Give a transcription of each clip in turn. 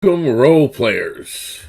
Welcome, role players.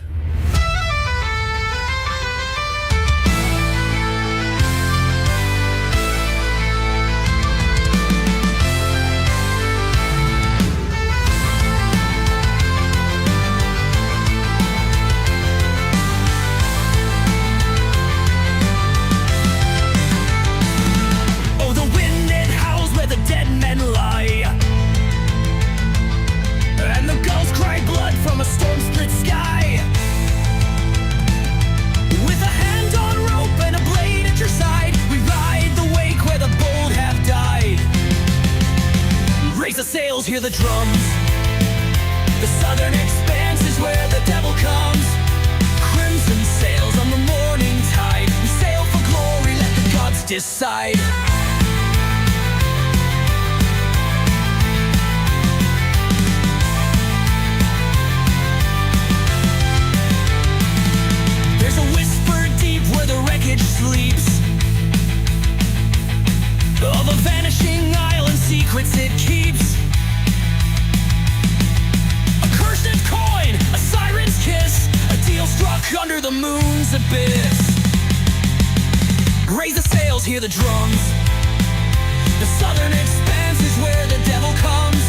Sails, hear the drums. The Southern Expanse is where the devil comes. Crimson sails on the morning tide. We sail for glory, let the gods decide. There's a whisper deep where the wreckage sleeps, of a vanishing island, secrets it keeps. A siren's kiss, a deal struck under the moon's abyss. Raise the sails, hear the drums. The Southern Expanse is where the devil comes.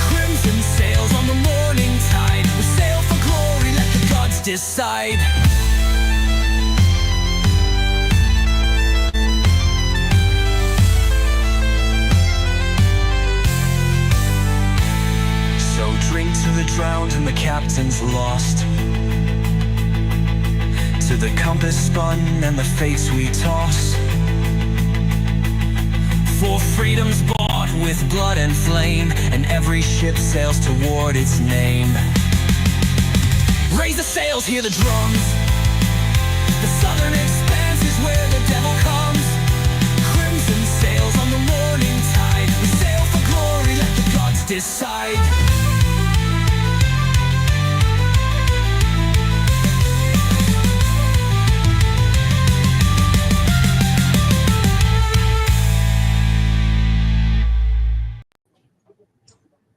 Crimson sails on the morning tide. We sail for glory, let the gods decide. Drink to the drowned and the captain's lost, to the compass spun and the fates we toss. For freedom's bought with blood and flame, and every ship sails toward its name. Raise the sails, hear the drums. The Southern Expanse is where the devil comes. Crimson sails on the morning tide. We sail for glory, let the gods decide.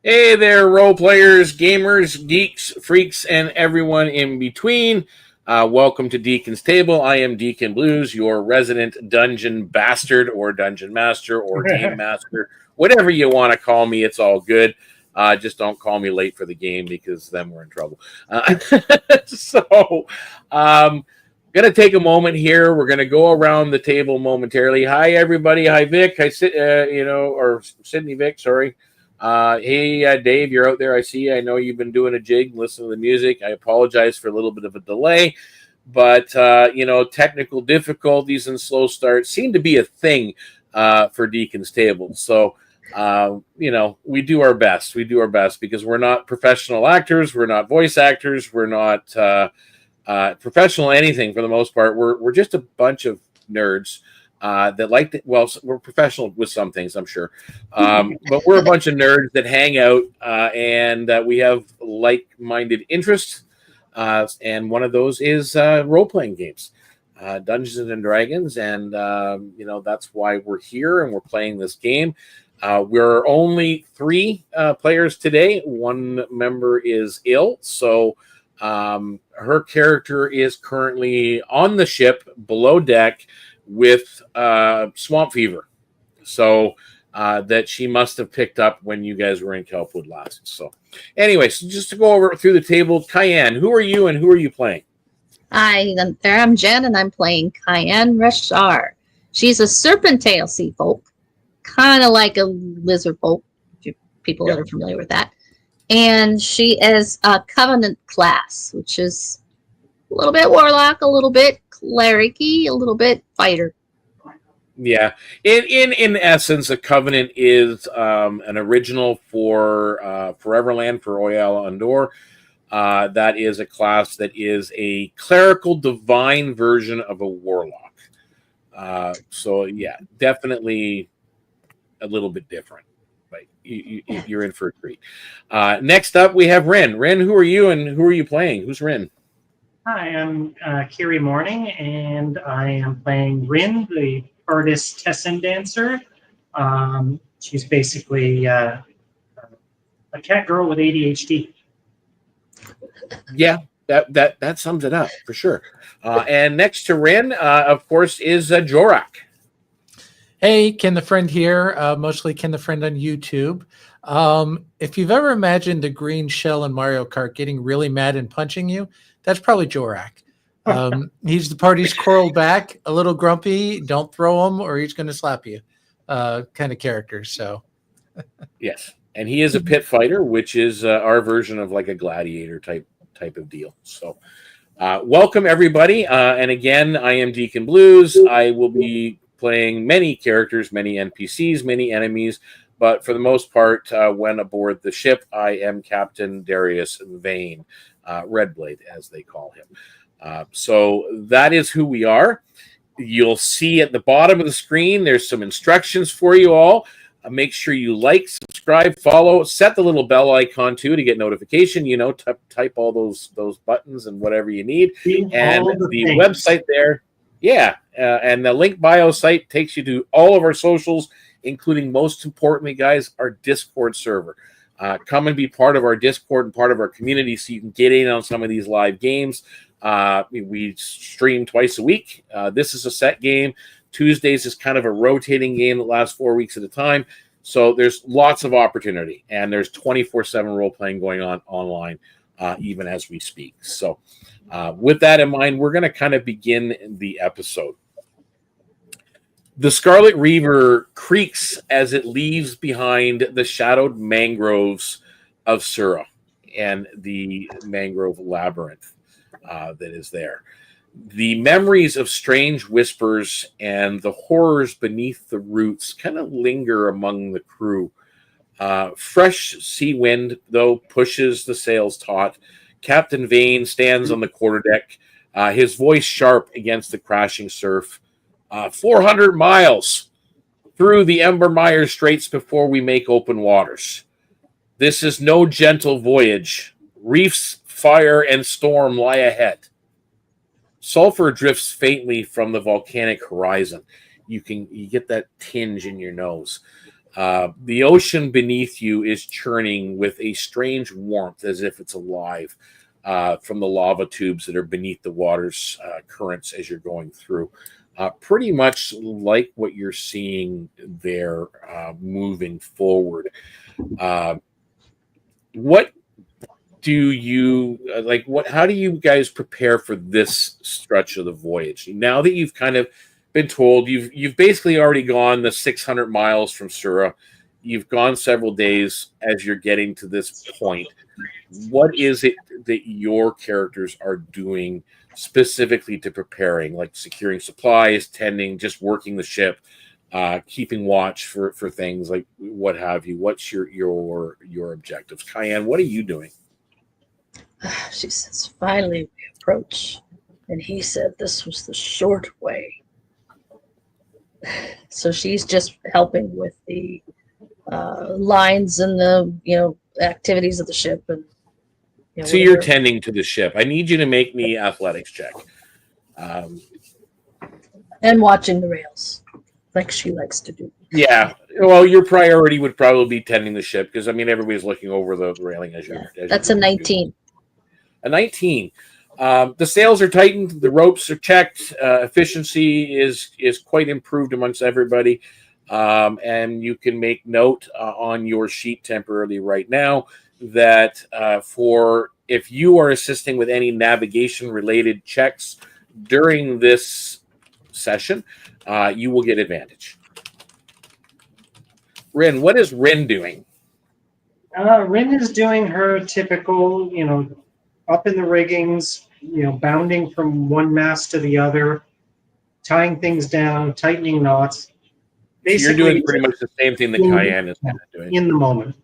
Hey there, role players, gamers, geeks, freaks, and everyone in between. Welcome to Deacon's Table. I am Deacon Blues, your resident dungeon bastard or dungeon master or game master. Whatever you want to call me, it's all good. Just don't call me late for the game because then we're in trouble. Going to take a moment here. We're going to go around the table momentarily. Hi, everybody. Hi, Vic. Hi, or Sydney Vic, sorry. Hey, Dave, you're out there. I see you. I know you've been doing a jig, listening to the music. I apologize for a little bit of a delay, but, technical difficulties and slow starts seem to be a thing for Deacon's Table. So, we do our best. We do our best because we're not professional actors. We're not voice actors. We're not professional anything for the most part. We're just a bunch of nerds. That like to, well, we're professional with some things, I'm sure, but we're a bunch of nerds that hang out and we have like-minded interests, and one of those is role-playing games, Dungeons and Dragons, and that's why we're here and we're playing this game. We're only 3 players today. One member is ill, so her character is currently on the ship below deck with swamp fever, so that she must have picked up when you guys were in Kelpwood last. So anyway, so just to go over through the table, Cayenne, who are you and who are you playing? Hi there, I'm Jen and I'm playing Cayenne Rashar. She's a serpentine sea folk, kind of like a lizard folk, people that are familiar with that. And she is a Covenant class, which is a little bit warlock, a little bit cleric-y, a little bit fighter. Yeah, in essence, a Covenant is an original for Foreverland for Oiala-ndor. That is a class that is a clerical divine version of a warlock. So yeah, definitely a little bit different. But you're in for a treat. Next up, we have Rin. Rin, who are you and who are you playing? Who's Rin? Hi, I'm Kiri Morning, and I am playing Rin, the artist Tessin dancer. She's basically a cat girl with ADHD. Yeah, that sums it up for sure. And next to Rin, of course, is Jorak. Hey, Ken the Friend here, mostly Ken the Friend on YouTube. If you've ever imagined the green shell in Mario Kart getting really mad and punching you, that's probably Jorak. He's the party's coral back, a little grumpy, don't throw him or he's going to slap you kind of character. So, Yes, and he is a pit fighter, which is our version of like a gladiator type of deal. So, welcome everybody. And again, I am Deacon Blues. I will be playing many characters, many NPCs, many enemies, but for the most part, when aboard the ship, I am Captain Darius Vane, Redblade, as they call him. So that is who we are. You'll see at the bottom of the screen, there's some instructions for you all. Make sure you like, subscribe, follow, set the little bell icon too to get notification. You know, type all those buttons and whatever you need. And the website there, yeah, and the link bio site takes you to all of our socials, including, most importantly, guys, our Discord server. Come and be part of our Discord and part of our community so you can get in on some of these live games. We stream twice a week. This is a set game. Tuesdays is kind of a rotating game that lasts 4 weeks at a time. So there's lots of opportunity, and there's 24/7 role-playing going on online even as we speak. So with that in mind, we're going to kind of begin the episode. The Scarlet Reaver creaks as it leaves behind the shadowed mangroves of Sura and the mangrove labyrinth that is there. The memories of strange whispers and the horrors beneath the roots kind of linger among the crew. Fresh sea wind, though, pushes the sails taut. Captain Vane stands on the quarterdeck, his voice sharp against the crashing surf. 400 miles through the Embermire Straits before we make open waters. This is no gentle voyage. Reefs, fire, and storm lie ahead. Sulfur drifts faintly from the volcanic horizon. You get that tinge in your nose. The ocean beneath you is churning with a strange warmth, as if it's alive, from the lava tubes that are beneath the water's currents as you're going through. Pretty much like what you're seeing there moving forward. What do you like? How do you guys prepare for this stretch of the voyage? Now that you've kind of been told you've basically already gone the 600 miles from Sura, you've gone several days as you're getting to this point. What is it that your characters are doing specifically to preparing, like securing supplies, tending, just working the ship, keeping watch for things like what have you? What's your objectives? Cayenne, what are you doing? She says, finally we approach, and he said this was the short way. So she's just helping with the lines and the activities of the ship, and so you're tending to the ship. I need you to make me athletics check. And watching the rails, like she likes to do. Yeah. Well, your priority would probably be tending the ship because everybody's looking over the railing as you're. That's a 19. A 19. The sails are tightened. The ropes are checked. Efficiency is quite improved amongst everybody. And you can make note on your sheet temporarily right now that if you are assisting with any navigation related checks during this session, you will get advantage. Rin, what is Rin doing? Rin is doing her typical, up in the riggings, bounding from one mast to the other, tying things down, tightening knots. Basically, you're doing pretty much the same thing that Cayenne is doing. In the moment.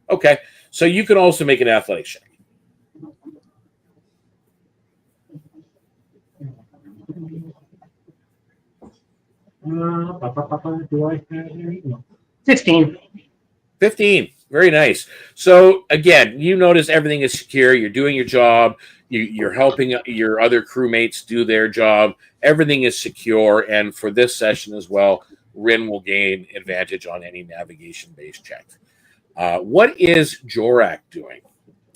Okay. So you can also make an athletics check. Do I have 15. 15. Very nice. So again, you notice everything is secure. You're doing your job. You're helping your other crewmates do their job. Everything is secure. And for this session as well, Rin will gain advantage on any navigation-based check. What is Jorak doing?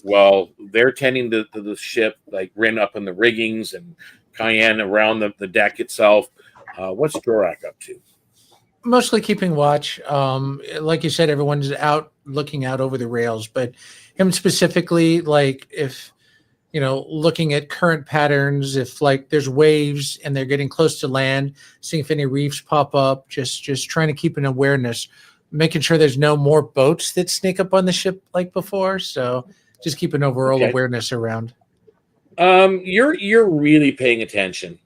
while they're tending to the ship, like Rin up in the riggings and Cayenne around the deck itself. What's Jorak up to? Mostly keeping watch. Like you said, everyone's out looking out over the rails, but him specifically, like if looking at current patterns, if like there's waves and they're getting close to land, seeing if any reefs pop up, just trying to keep an awareness, making sure there's no more boats that sneak up on the ship like before. So just keep an overall awareness around. You're really paying attention.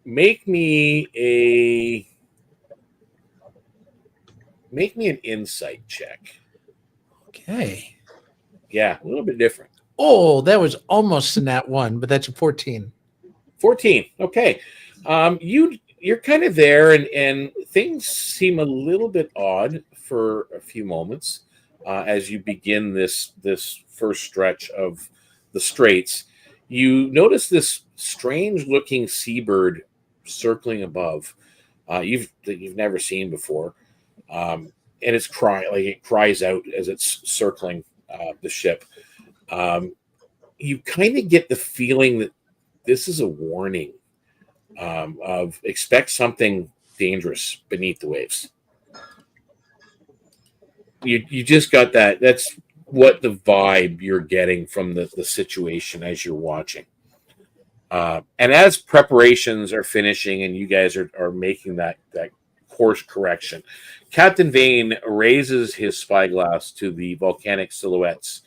Make me an insight check. Okay. Yeah, a little bit different. Oh, that was almost in that one, but that's a 14. 14. Okay. You're kind of there, and things seem a little bit odd for a few moments as you begin this first stretch of the Straits. You notice this strange-looking seabird circling above. You've never seen before, and it's it cries out as it's circling the ship. You kind of get the feeling that this is a warning of expect something dangerous beneath the waves. You just got that. That's what the vibe you're getting from the situation as you're watching. And as preparations are finishing and you guys are making that course correction, Captain Vane raises his spyglass to the volcanic silhouettes.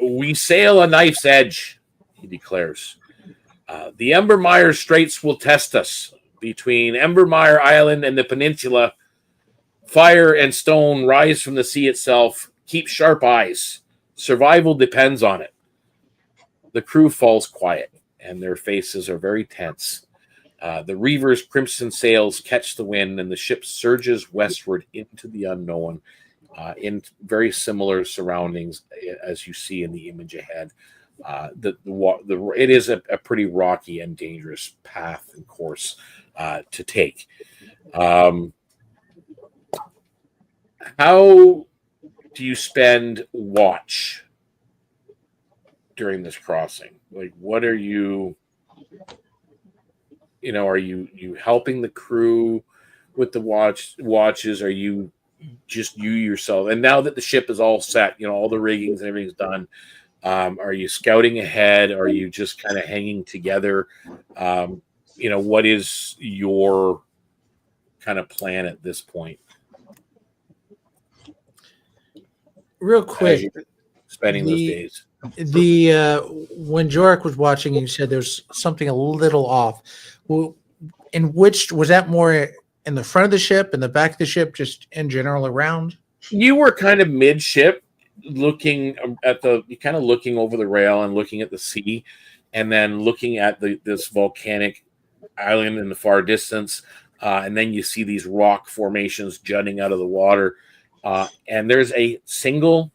We sail a knife's edge, he declares. The Embermire Straits will test us. Between Embermire Island and the peninsula, fire and stone rise from the sea itself. Keep sharp eyes. Survival depends on it. The crew falls quiet, and their faces are very tense. The Reaver's crimson sails catch the wind, and the ship surges westward into the unknown, in very similar surroundings as you see in the image ahead. It is a pretty rocky and dangerous path and course to take. How do you spend watch during this crossing? Like, what are you? Are you helping the crew with the watches? Are you just you yourself? And now that the ship is all set, all the riggings and everything's done, are you scouting ahead? Are you just kind of hanging together? What is your kind of plan at this point? Real quick, spending those days. When Jorak was watching, you said there's something a little off. In which was that more in the front of the ship, in the back of the ship, just in general around? You were kind of midship, looking at looking over the rail and looking at the sea, and then looking at this volcanic island in the far distance, and then you see these rock formations jutting out of the water, and there's a single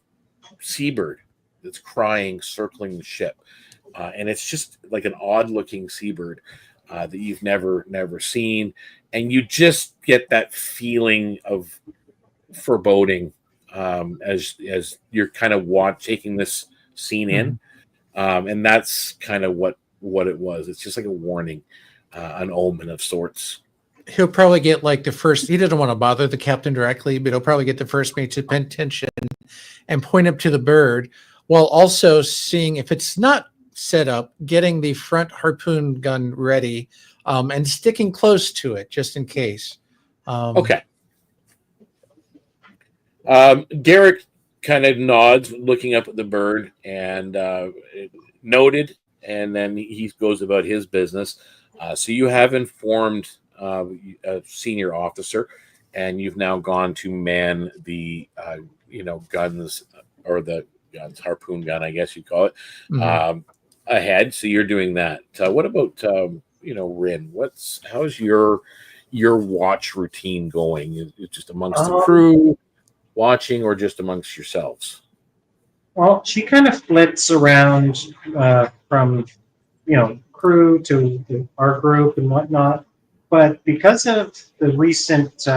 seabird that's crying, circling the ship, and it's just like an odd-looking seabird that you've never seen, and you just get that feeling of foreboding as you're kind of taking this scene in, and that's kind of what it was. It's just like a warning, an omen of sorts. He'll probably get like the first. He doesn't want to bother the captain directly, but he'll probably get the first mate to pay attention and point up to the bird, while also seeing if it's not set up, getting the front harpoon gun ready, and sticking close to it just in case. Okay. Garrick kind of nods, looking up at the bird, and noted, and then he goes about his business. So you have informed a senior officer, and you've now gone to man the guns, or the guns, harpoon gun, I guess you call it, ahead. So you're doing that. What about Rin? How's your watch routine going? Is it just amongst the crew watching, or just amongst yourselves? Well, she kind of flits around from crew to our group and whatnot, but because of the recent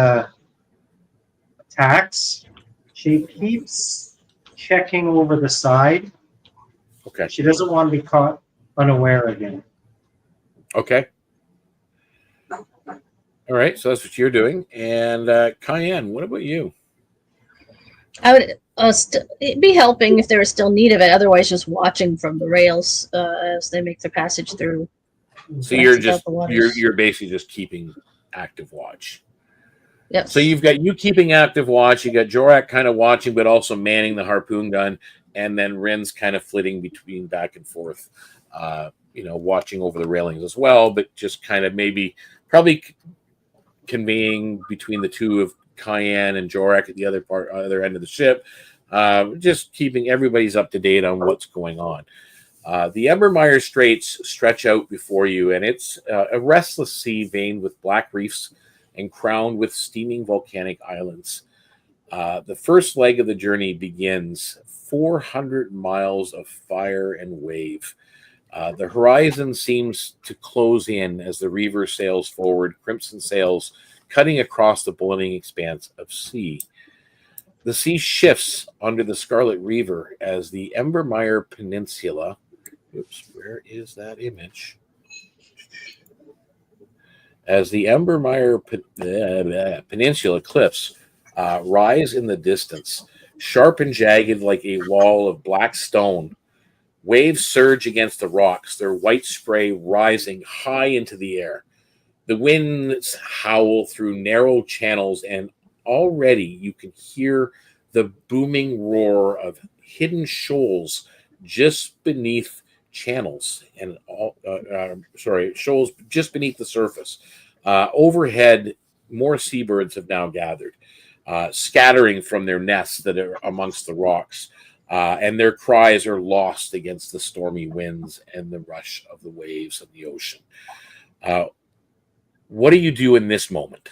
attacks, she keeps checking over the side. Okay. She doesn't want to be caught unaware again. Okay. All right. So that's what you're doing. And Cayenne, what about you? I would it'd be helping if there was still need of it. Otherwise, just watching from the rails as they make their passage through. So you're basically just keeping active watch. Yep. So you've got you keeping active watch. You got Jorak kind of watching, but also manning the harpoon gun, and then Rin's kind of flitting between back and forth, watching over the railings as well, but just kind of probably conveying between the two of Cayenne and Jorak at the other end of the ship, just keeping everybody's up to date on what's going on. The Embermire Straits stretch out before you, and it's a restless sea veined with black reefs and crowned with steaming volcanic islands. The first leg of the journey begins 400 miles of fire and wave. The horizon seems to close in as the Reaver sails forward, crimson sails cutting across the boiling expanse of sea. The sea shifts under the Scarlet Reaver as the Embermire Peninsula. Oops, where is that image? As the Embermire Peninsula cliffs rise in the distance, sharp and jagged like a wall of black stone, waves surge against the rocks, their white spray rising high into the air. The winds howl through narrow channels, and already you can hear the booming roar of hidden shoals just beneath channels and shoals just beneath the surface. Overhead, more seabirds have now gathered, scattering from their nests that are amongst the rocks, and their cries are lost against the stormy winds and the rush of the waves of the ocean. What do you do in this moment?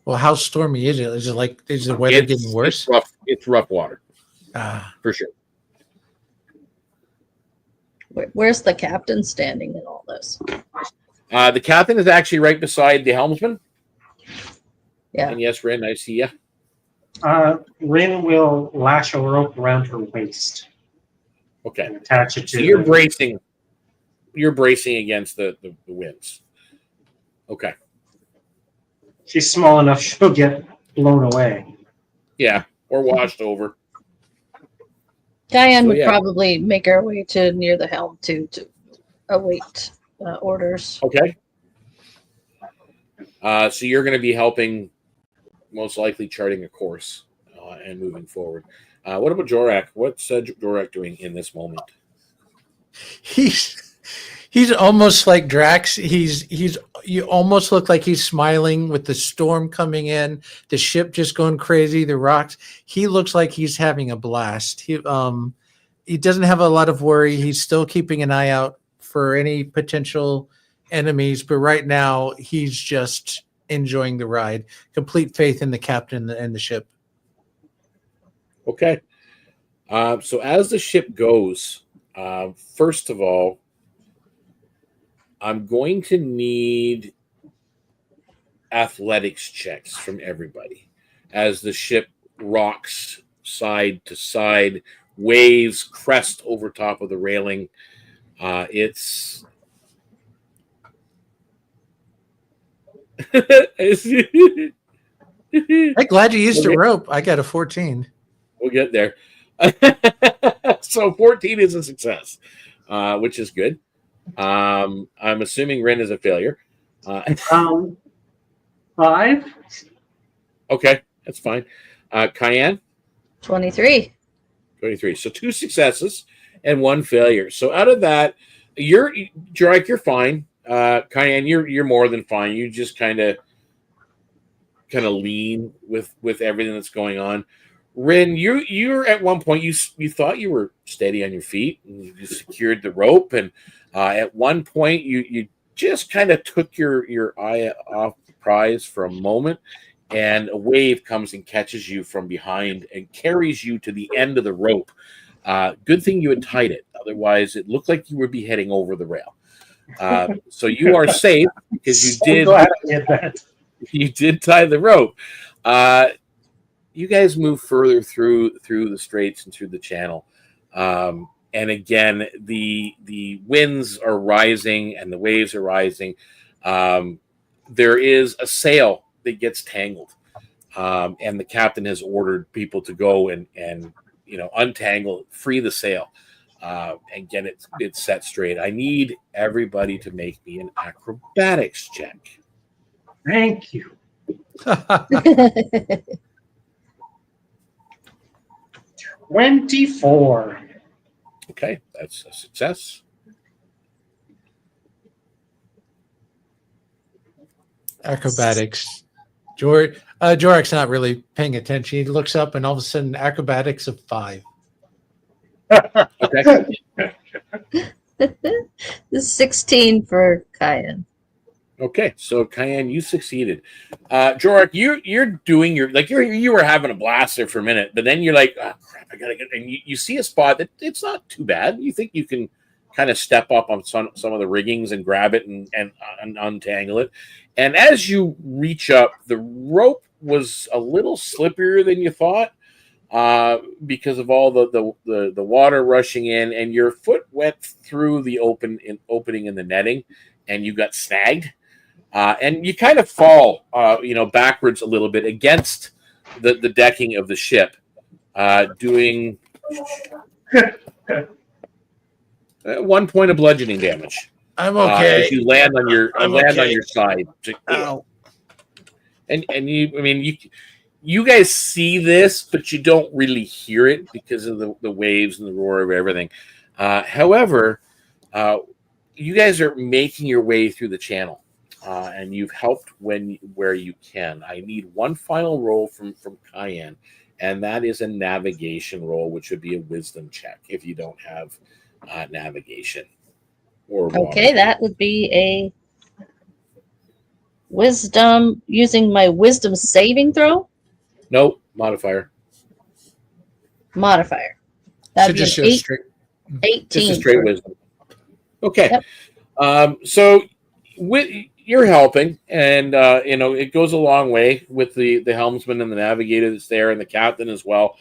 Well, how stormy is it? Is the weather getting worse? It's rough water, for sure. Where's the captain standing in all this? The captain is actually right beside the helmsman. Yeah. And yes, Rin, I see you. Rin will lash a rope around her waist. Okay. And attach it to. So you're bracing. You're bracing against the winds. Okay. She's small enough; she'll get blown away. Yeah, or washed over. Diane would probably make her way to near the helm to await orders. Okay. So you're going to be helping, most likely charting a course and moving forward. What about Jorak? What's Jorak doing in this moment? He's almost like Drax. You almost look like he's smiling with the storm coming in, the ship just going crazy, the rocks. He looks like he's having a blast. He doesn't have a lot of worry. He's still keeping an eye out for any potential enemies, but right now he's just enjoying the ride. Complete faith in the captain and the ship. Okay. So as the ship goes, first of all, I'm going to need athletics checks from everybody as the ship rocks side to side, waves crest over top of the railing. I'm glad you used a rope. I got a 14. We'll get there. So 14 is a success, which is good. I'm assuming Rin is a failure. 5. Okay, that's fine. Cayenne? 23. 23. So 2 successes and 1 failure. So out of that, Jorak, you're fine. Cayenne, you're more than fine. You just kind of lean with everything that's going on. Rin, you're at one point you thought you were steady on your feet and you secured the rope, and at one point you just kind of took your eye off the prize for a moment, and a wave comes and catches you from behind and carries you to the end of the rope. Good thing you had tied it, otherwise it looked like you would be heading over the rail. So you are safe because you did. Glad I did that. You did tie the rope. You guys move further through the straits and through the channel. And again, the winds are rising and the waves are rising. There is a sail that gets tangled, and the captain has ordered people to go and untangle, free the sail, and get it set straight. I need everybody to make me an acrobatics check. Thank you. 24. Okay, that's a success. Acrobatics. Jorak's not really paying attention. He looks up and all of a sudden acrobatics of 5. Okay. This is 16 for Kyan. Okay, so Cayenne, you succeeded. Jorak, you're doing you were having a blast there for a minute, but then you're like, oh, crap, I gotta get. And you see a spot that it's not too bad. You think you can kind of step up on some of the riggings and grab it and untangle it. And as you reach up, the rope was a little slipperier than you thought because of all the water rushing in, and your foot went through the opening in the netting, and you got snagged. And you kind of fall, backwards a little bit against the decking of the ship, doing 1 point of bludgeoning damage. I'm okay. As you land on your I'm on okay. your side. Ow. And you guys see this, but you don't really hear it because of the waves and the roar of everything. However, you guys are making your way through the channel. And you've helped where you can. I need one final roll from Cayenne, and that is a navigation roll, which would be a wisdom check if you don't have navigation. Okay, that would be a wisdom, using my wisdom saving throw Nope, modifier. modifier. So That'd be just an show straight. 18. Just a straight for- wisdom. Okay. Yep. So you're helping, and it goes a long way with the helmsman and the navigator that's there, and the captain as well.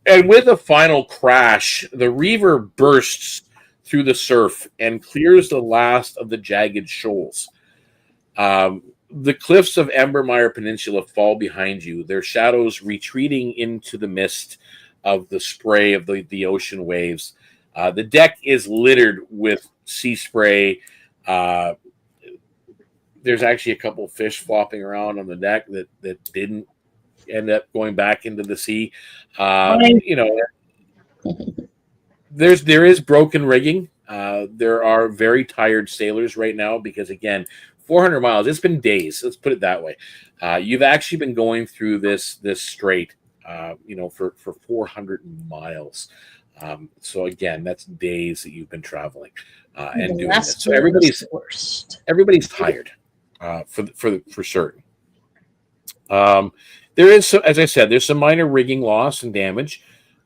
And with a final crash, the reaver bursts through the surf and clears the last of the jagged shoals. The cliffs of Embermire Peninsula fall behind you, their shadows retreating into the mist of the spray of the ocean waves. The deck is littered with sea spray. There's actually a couple of fish flopping around on the deck that didn't end up going back into the sea. There is broken rigging. There are very tired sailors right now because, again, 400 miles. It's been days. Let's put it that way. You've actually been going through this strait, for 400 miles. So again, that's days that you've been traveling and doing this. So everybody's tired for certain. There is, as I said, there's some minor rigging loss and damage.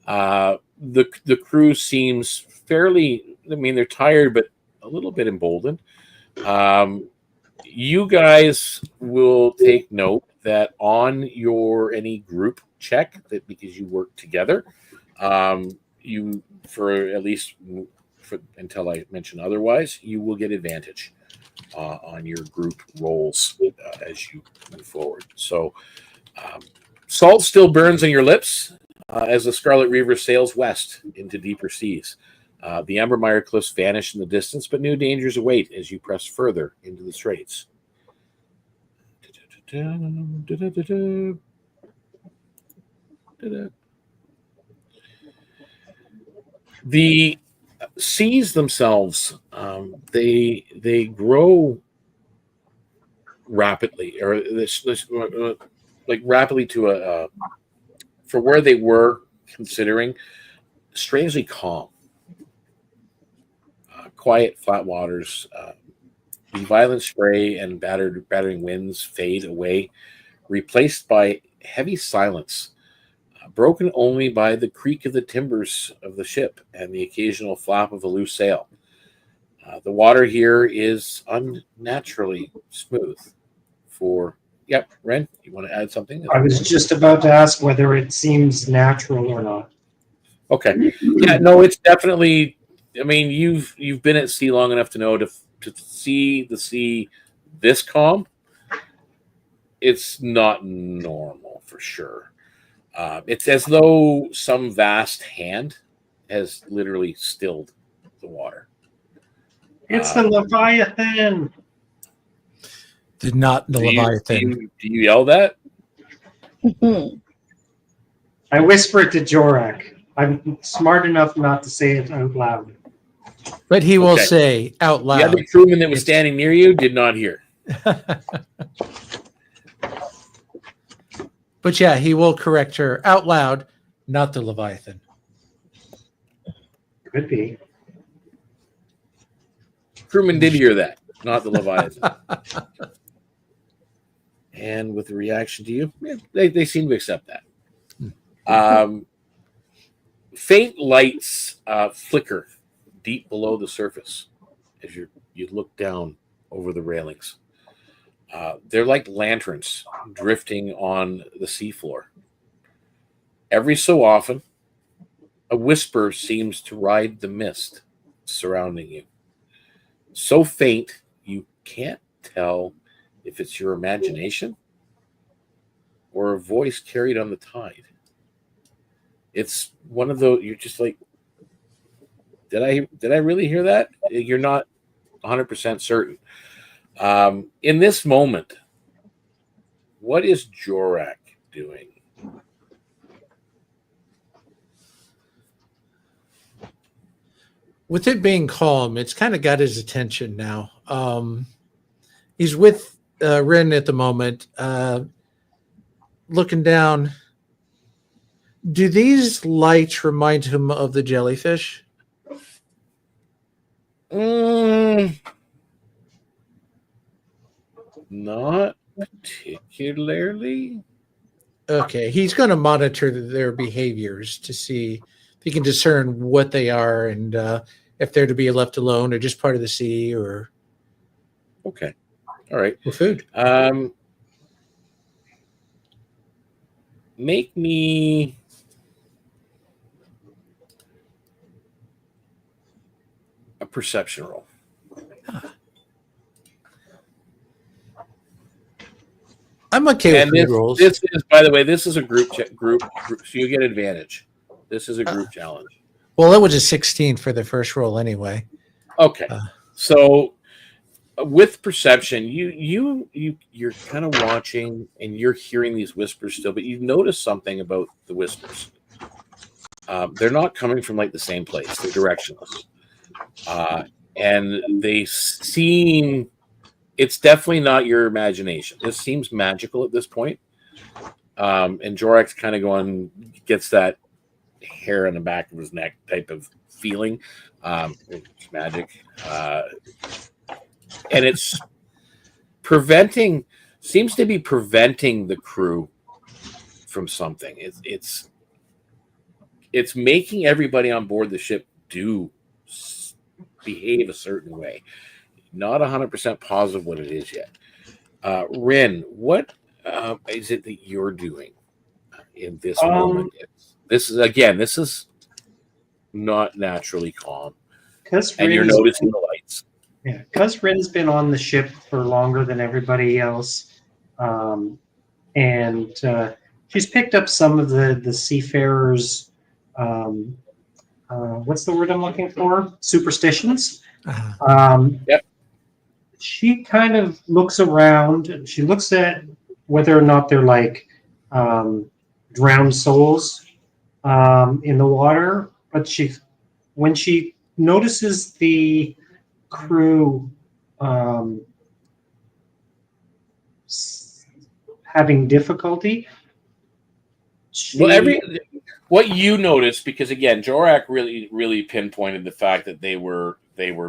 The crew seems fairly. I mean, they're tired, but a little bit emboldened. You guys will take note that on any group check, that because you work together, you until I mention otherwise, you will get advantage on your group rolls as you move forward. So, salt still burns on your lips as the Scarlet Reaver sails west into deeper seas. The Embermire cliffs vanish in the distance, but new dangers await as you press further into the Straits. The seas themselves, they grow rapidly, or rapidly to for where they were considering, strangely calm. Quiet, flat waters. The violent spray and battering winds fade away, replaced by heavy silence, broken only by the creak of the timbers of the ship and the occasional flap of a loose sail. The water here is unnaturally smooth, for. Yep, Ren, you want to add something? I was just about to ask whether it seems natural or not. Okay. Yeah, no, it's definitely. I mean, you've been at sea long enough to know to see the sea this calm. It's not normal for sure. It's as though some vast hand has literally stilled the water. It's the Leviathan. Did not the Leviathan. Do you yell that? I whisper it to Jorak. I'm smart enough not to say it out loud. But he will Okay. say out The loud. other crewman that was standing near you did not hear. But yeah, he will correct her out loud, not the Leviathan. Could be. Crewman did hear that, not the Leviathan. And with the reaction to you, they seem to accept that. Faint lights flicker deep below the surface as you look down over the railings. They're like lanterns drifting on the seafloor. Every so often, a whisper seems to ride the mist surrounding you. So faint, you can't tell if it's your imagination or a voice carried on the tide. It's one of those, you're just like, did I really hear that? You're not 100% certain. In this moment, what is Jorak doing? With it being calm, it's kind of got his attention now. He's with Rin at the moment, looking down. Do these lights remind him of the jellyfish? Not particularly. Okay, he's going to monitor their behaviors to see if he can discern what they are and if they're to be left alone or just part of the sea or Okay. All right. food. Make me a perception roll. I'm okay And with food rolls. this is, by the way, this is a group, so you get advantage. This is a group challenge. Well, it was a 16 for the first roll anyway. Okay. So with perception, you're kind of watching and you're hearing these whispers still, but you notice something about the whispers. They're not coming from like the same place. They're directionless. And they seem, it's definitely not your imagination. This seems magical at this point. And Jorak's kind of going, gets that hair on the back of his neck type of feeling. It's magic. And it's seems to be preventing the crew from something. It's making everybody on board the ship behave a certain way. Not 100% positive what it is yet. Rin, what is it that you're doing in this moment? This is not naturally calm. And you're noticing the lights. Yeah, because Rin's been on the ship for longer than everybody else, and she's picked up some of the seafarers. What's the word I'm looking for? Superstitions. Yep. She kind of looks around. She looks at whether or not they're like drowned souls in the water. But when she notices the crew having difficulty, what you noticed, because again, Jorak really pinpointed the fact that they were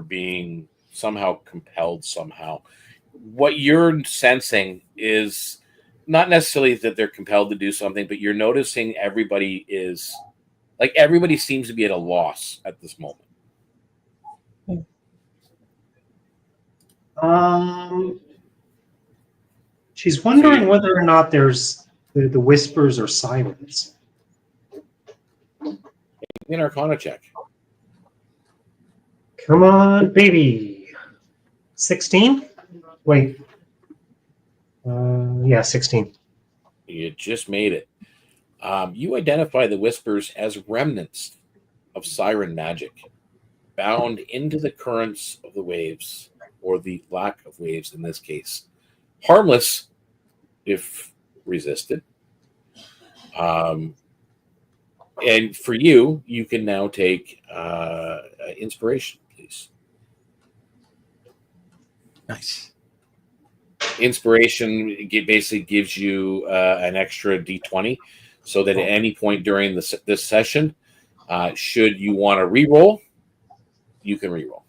being somehow compelled somehow. What you're sensing is not necessarily that they're compelled to do something, but you're noticing everybody seems to be at a loss at this moment. She's wondering whether or not there's the whispers or sirens. An Arcana check. Come on, baby. 16? Wait. Yeah, 16. You just made it. You identify the whispers as remnants of siren magic, bound into the currents of the waves, or the lack of waves in this case. Harmless if resisted. And for you, you can now take inspiration, please. Nice. Inspiration basically gives you an extra d20, so that at any point during this session, should you want to re-roll, you can re-roll.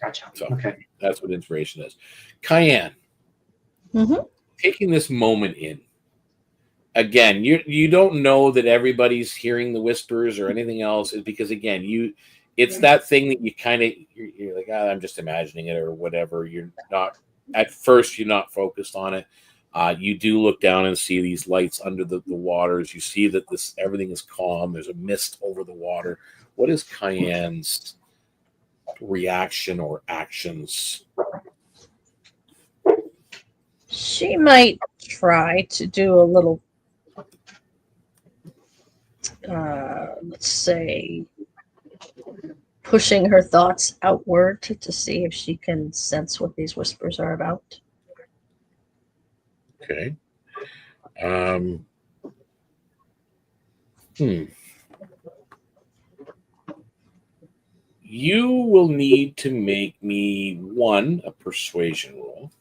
Gotcha. So Okay. that's what inspiration is. Cayenne, taking this moment in. Again, you don't know that everybody's hearing the whispers or anything else, because again, it's that thing that you kind of you're like, I'm just imagining it or whatever. You're not at first. You're not focused on it. You do look down and see these lights under the waters. You see that everything is calm. There's a mist over the water. What is Cayenne's reaction or actions? She might try to do a little, let's say, pushing her thoughts outward to see if she can sense what these whispers are about. Okay. You will need to make me a persuasion roll.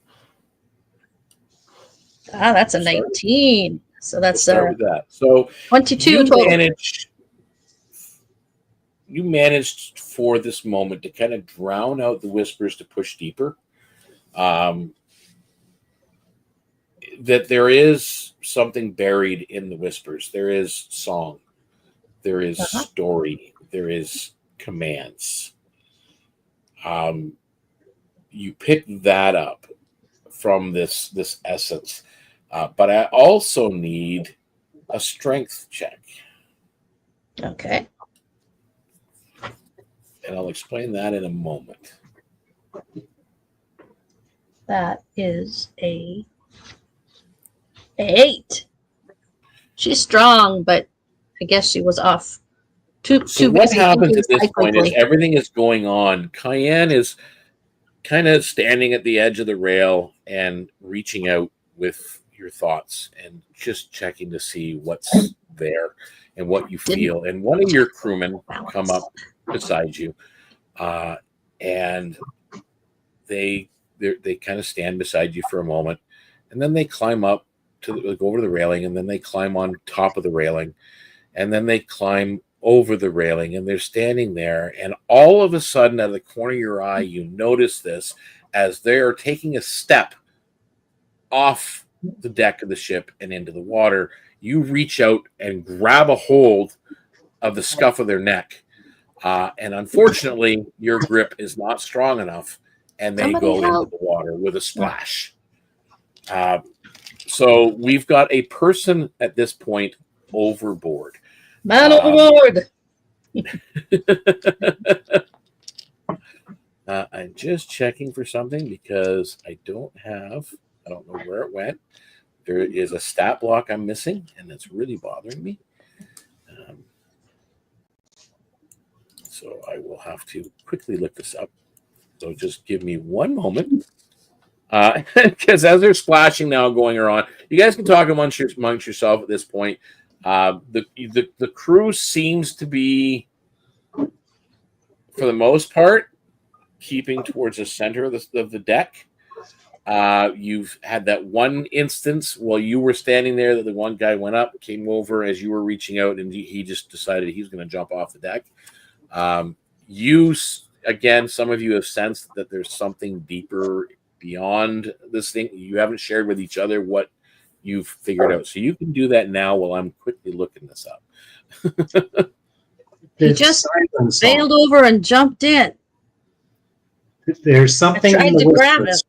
That's a 19. So that's We'll start with that. So 22 total. You managed for this moment to kind of drown out the whispers to push deeper. That there is something buried in the whispers. There is song. There is story. There is commands. You pick that up from this essence. But I also need a strength check. Okay. And I'll explain that in a moment. That is a 8. She's strong, but I guess she was off. So what happens at this point is everything is going on. Cayenne is kind of standing at the edge of the rail and reaching out with your thoughts and just checking to see what's there and what you feel. And one of your crewmen come up beside you, and they kind of stand beside you for a moment, and then they climb up to go over the railing, and then they climb on top of the railing, and then they climb over the railing, and they're standing there, and all of a sudden out of the corner of your eye you notice this as they're taking a step off the deck of the ship and into the water. You reach out and grab a hold of the scuff of their neck, and unfortunately your grip is not strong enough, and they go into the water with a splash. So we've got a person at this point overboard. Man overboard. I'm just checking for something because I don't know where it went. There is a stat block I'm missing, and it's really bothering me. So I will have to quickly look this up. So just give me one moment. Because as they're splashing now going around, you guys can talk amongst yourself at this point. The crew seems to be, for the most part, keeping towards the center of the deck. You've had that one instance while you were standing there that the one guy went up, came over as you were reaching out, and he just decided he was going to jump off the deck. Again, some of you have sensed that there's something deeper beyond this thing. You haven't shared with each other what you've figured out. So you can do that now while I'm quickly looking this up. He just sailed over and jumped in. There's something I tried in the to grab him. whispers.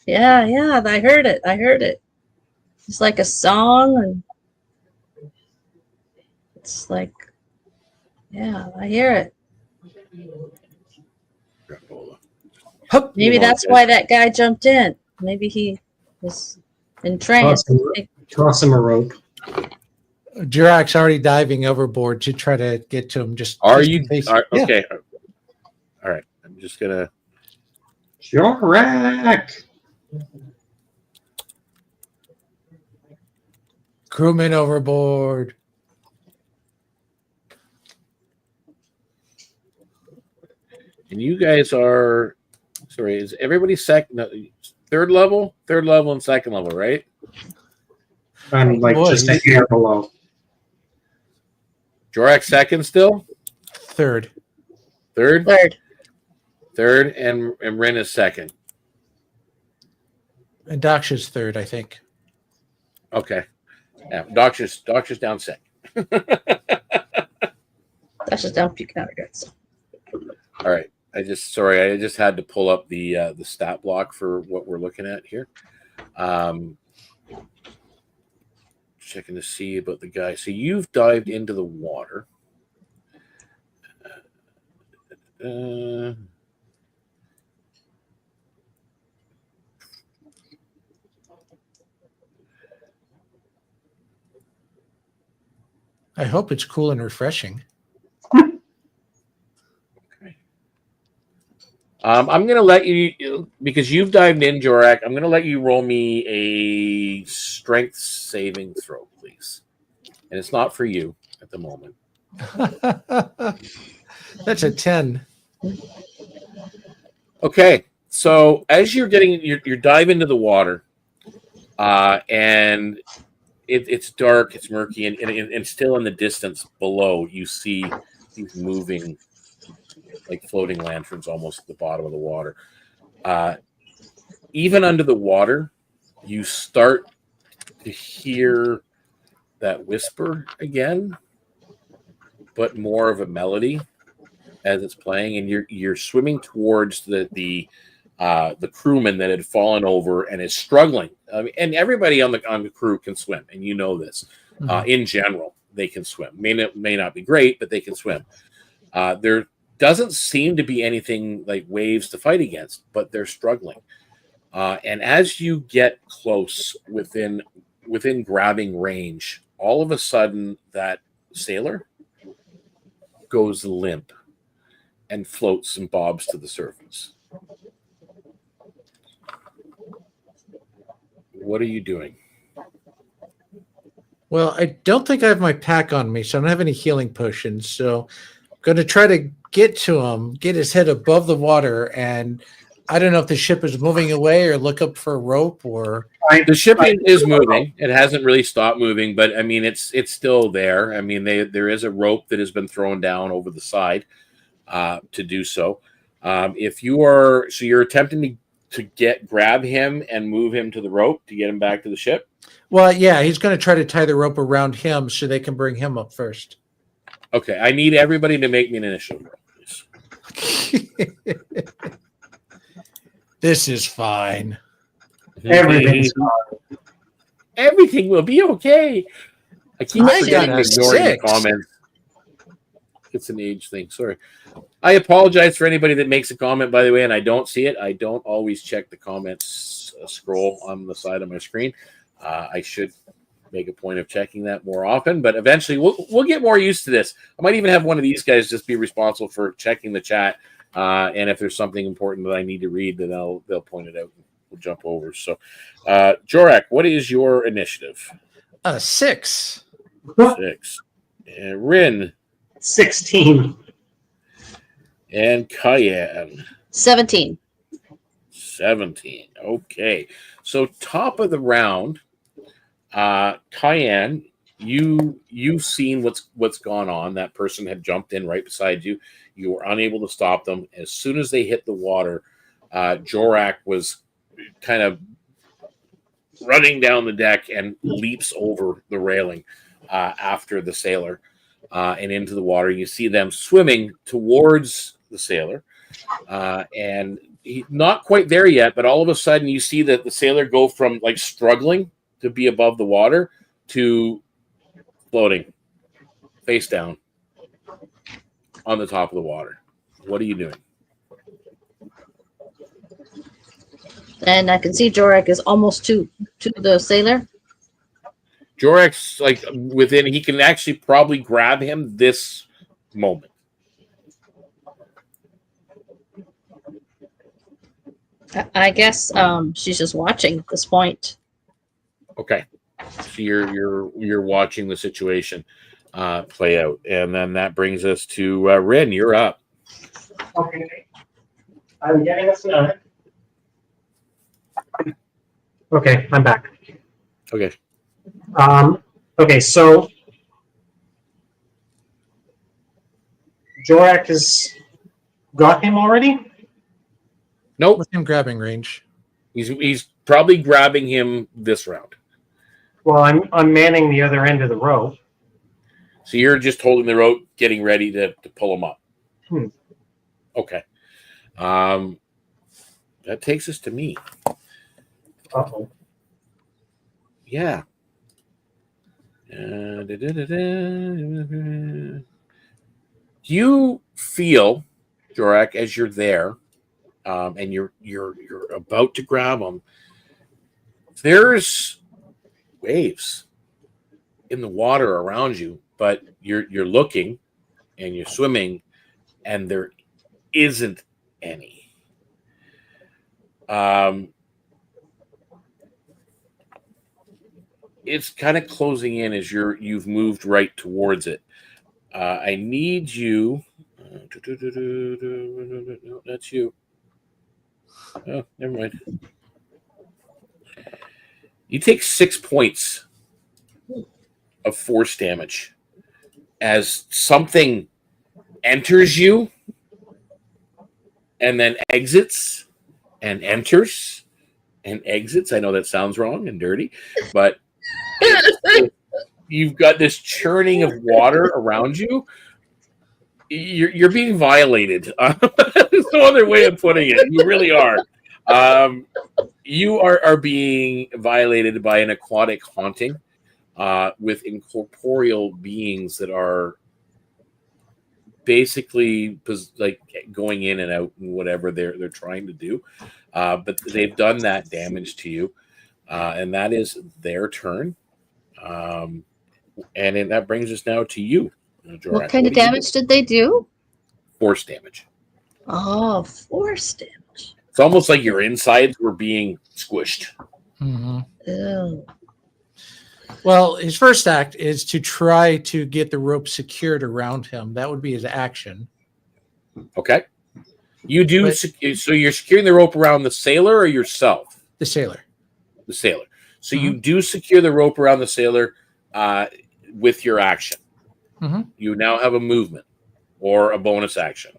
Yeah, I heard it. It's like a song, and it's like, yeah, I hear it. Hup. Maybe Come on, that's guys. why that guy jumped in. Maybe he was entranced. Toss him a rope. Jurak's already diving overboard to try to get to him. Just in case. Yeah. Okay? All right. I'm just gonna. Jorak! Crewman overboard. And you guys are. Sorry, is everybody third level, and second level, right? I'm like Boy, just a hair below. Jorak second still. Third. Third, and Rin is second. And Daksha's third, I think. Okay. Yeah, doctor's down second. That's just down puking out her guts. All right. I just had to pull up the stat block for what we're looking at here. Checking to see about the guy. So you've dived into the water. I hope it's cool and refreshing. I'm going to let you, because you've dived in, Jorak, I'm going to let you roll me a strength saving throw, please. And it's not for you at the moment. That's a 10. Okay. So as you're getting, you're dive into the water, and it's dark, it's murky, and still in the distance below, you see these moving, like floating lanterns almost at the bottom of the water. Even under the water, you start to hear that whisper again, but more of a melody as it's playing, and you're swimming towards the crewman that had fallen over and is struggling. And everybody on the crew can swim, and you know this. In general, they can swim. May not be great, but they can swim. There doesn't seem to be anything like waves to fight against, but they're struggling. And as you get close within grabbing range, all of a sudden that sailor goes limp and floats and bobs to the surface. What are you doing? Well, I don't think I have my pack on me, so I don't have any healing potions. So I'm going to try to get to him, get his head above the water, and I don't know if the ship is moving away or look up for a rope or... The ship is moving. It hasn't really stopped moving, but I mean, it's still there. I mean, there is a rope that has been thrown down over the side to do so. If you are, so you're attempting to grab him and move him to the rope to get him back to the ship. Well, yeah, he's going to try to tie the rope around him so they can bring him up first. Okay, I need everybody to make me an initiative roll, please. This is fine. Everything will be okay. I keep forgetting to ignore the 6. comments. It's an age thing. Sorry. I apologize for anybody that makes a comment, by the way, and I don't see it. I don't always check the comments scroll on the side of my screen. I should make a point of checking that more often, but eventually we'll get more used to this. I might even have one of these guys just be responsible for checking the chat, and if there's something important that I need to read, then they'll point it out. We'll jump over. So, Jorak, what is your initiative? 6. 6. And Rin. 16. And Cayenne. 17. 17. Okay. So top of the round, Cayenne, you've seen what's gone on. That person had jumped in right beside you. You were unable to stop them. As soon as they hit the water, Jorak was kind of running down the deck and leaps over the railing after the sailor and into the water. You see them swimming towards the sailor, and not quite there yet, but all of a sudden you see that the sailor go from like struggling to be above the water to floating face down on the top of the water. What are you doing? And I can see Jorak is almost to the sailor. Jorak's like within, he can actually probably grab him this moment. I guess she's just watching at this point. Okay. So you're watching the situation play out. And then that brings us to Rin, you're up. Okay. I'm getting a snack. Okay, I'm back. Okay. Okay, so Jorak has got him already? Nope. With him grabbing range. He's probably grabbing him this round. Well, I'm manning the other end of the rope. So you're just holding the rope, getting ready to pull him up. Okay. That takes us to me. Uh-oh. Yeah. You feel, Jorak, as you're there, and you're about to grab him, there's waves in the water around you, but you're looking and you're swimming, and there isn't any. It's kind of closing in as you've moved right towards it. I need you. No, that's you. Oh, never mind. You take 6 points of force damage as something enters you and then exits and enters and exits. I know that sounds wrong and dirty, but you've got this churning of water around you. You're being violated. There's no other way of putting it. You really are. You are being violated by an aquatic haunting with incorporeal beings that are basically like going in and out and whatever they're trying to do. But they've done that damage to you, and that is their turn. And that brings us now to you, Jorak. What kind of damage did they do? Force damage. Oh, force damage. It's almost like your insides were being squished. Mm-hmm. Ew. Well, his first act is to try to get the rope secured around him. That would be his action. Okay. You do. So you're securing the rope around the sailor or yourself? The sailor. The sailor. So you do secure the rope around the sailor with your action. You now have a movement or a bonus action.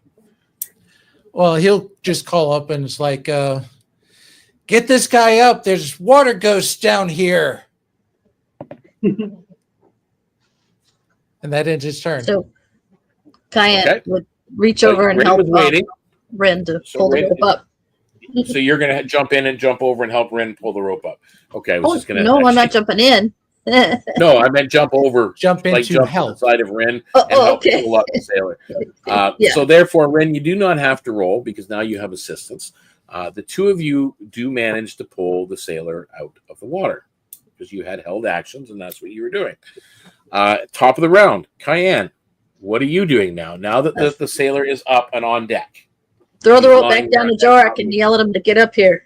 Well, he'll just call up and it's like, get this guy up. There's water ghosts down here. And that ends his turn. So Kaya would reach over and Rin help was waiting. Rin to pull the rope up. So you're going to jump in and jump over and help Rin pull the rope up. Okay, I was just going to. No, I'm not jumping in. No, I meant jump over. Jump into jump help. to the side of Rin and help pull up the sailor. So therefore, Rin, you do not have to roll because now you have assistance. The two of you do manage to pull the sailor out of the water because you had held actions and that's what you were doing. Top of the round, Cayenne, what are you doing now? Now that the sailor is up and on deck. Throw the rope back down to Jorak and yell at him to get up here.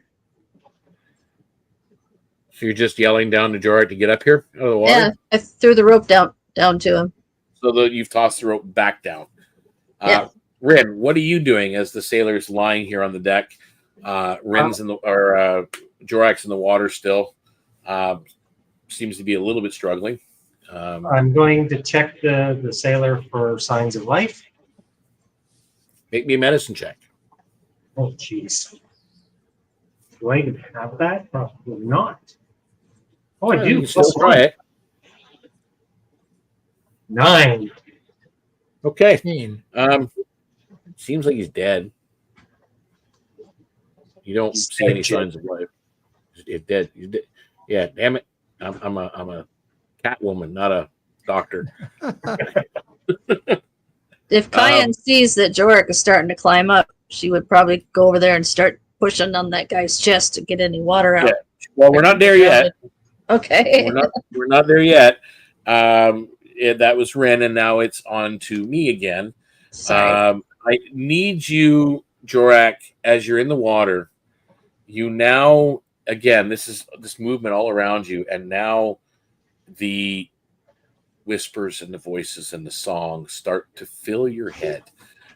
So you're just yelling down to Jorak to get up here out of the water? Yeah, I threw the rope down to him. So that you've tossed the rope back down. Rin, what are you doing as the sailor's lying here on the deck? Rin's Jorak's in the water still. Seems to be a little bit struggling. I'm going to check the sailor for signs of life. Make me a medicine check. Oh, jeez. Do I even have that? Probably not. Oh, I do. Still try it. 9. Okay. Mean. Seems like he's dead. You don't see any signs of life. It's dead. He's dead. Yeah, damn it. I'm a cat woman, not a doctor. If Cayenne sees that Jorik is starting to climb up, she would probably go over there and start pushing on that guy's chest to get any water out. Yeah. Well, we're not there yet. Okay. We're not there yet. That was Ren, and now it's on to me again. Sorry. I need you, Jorak, as you're in the water. You now, again, this movement all around you, and now the whispers and the voices and the song start to fill your head.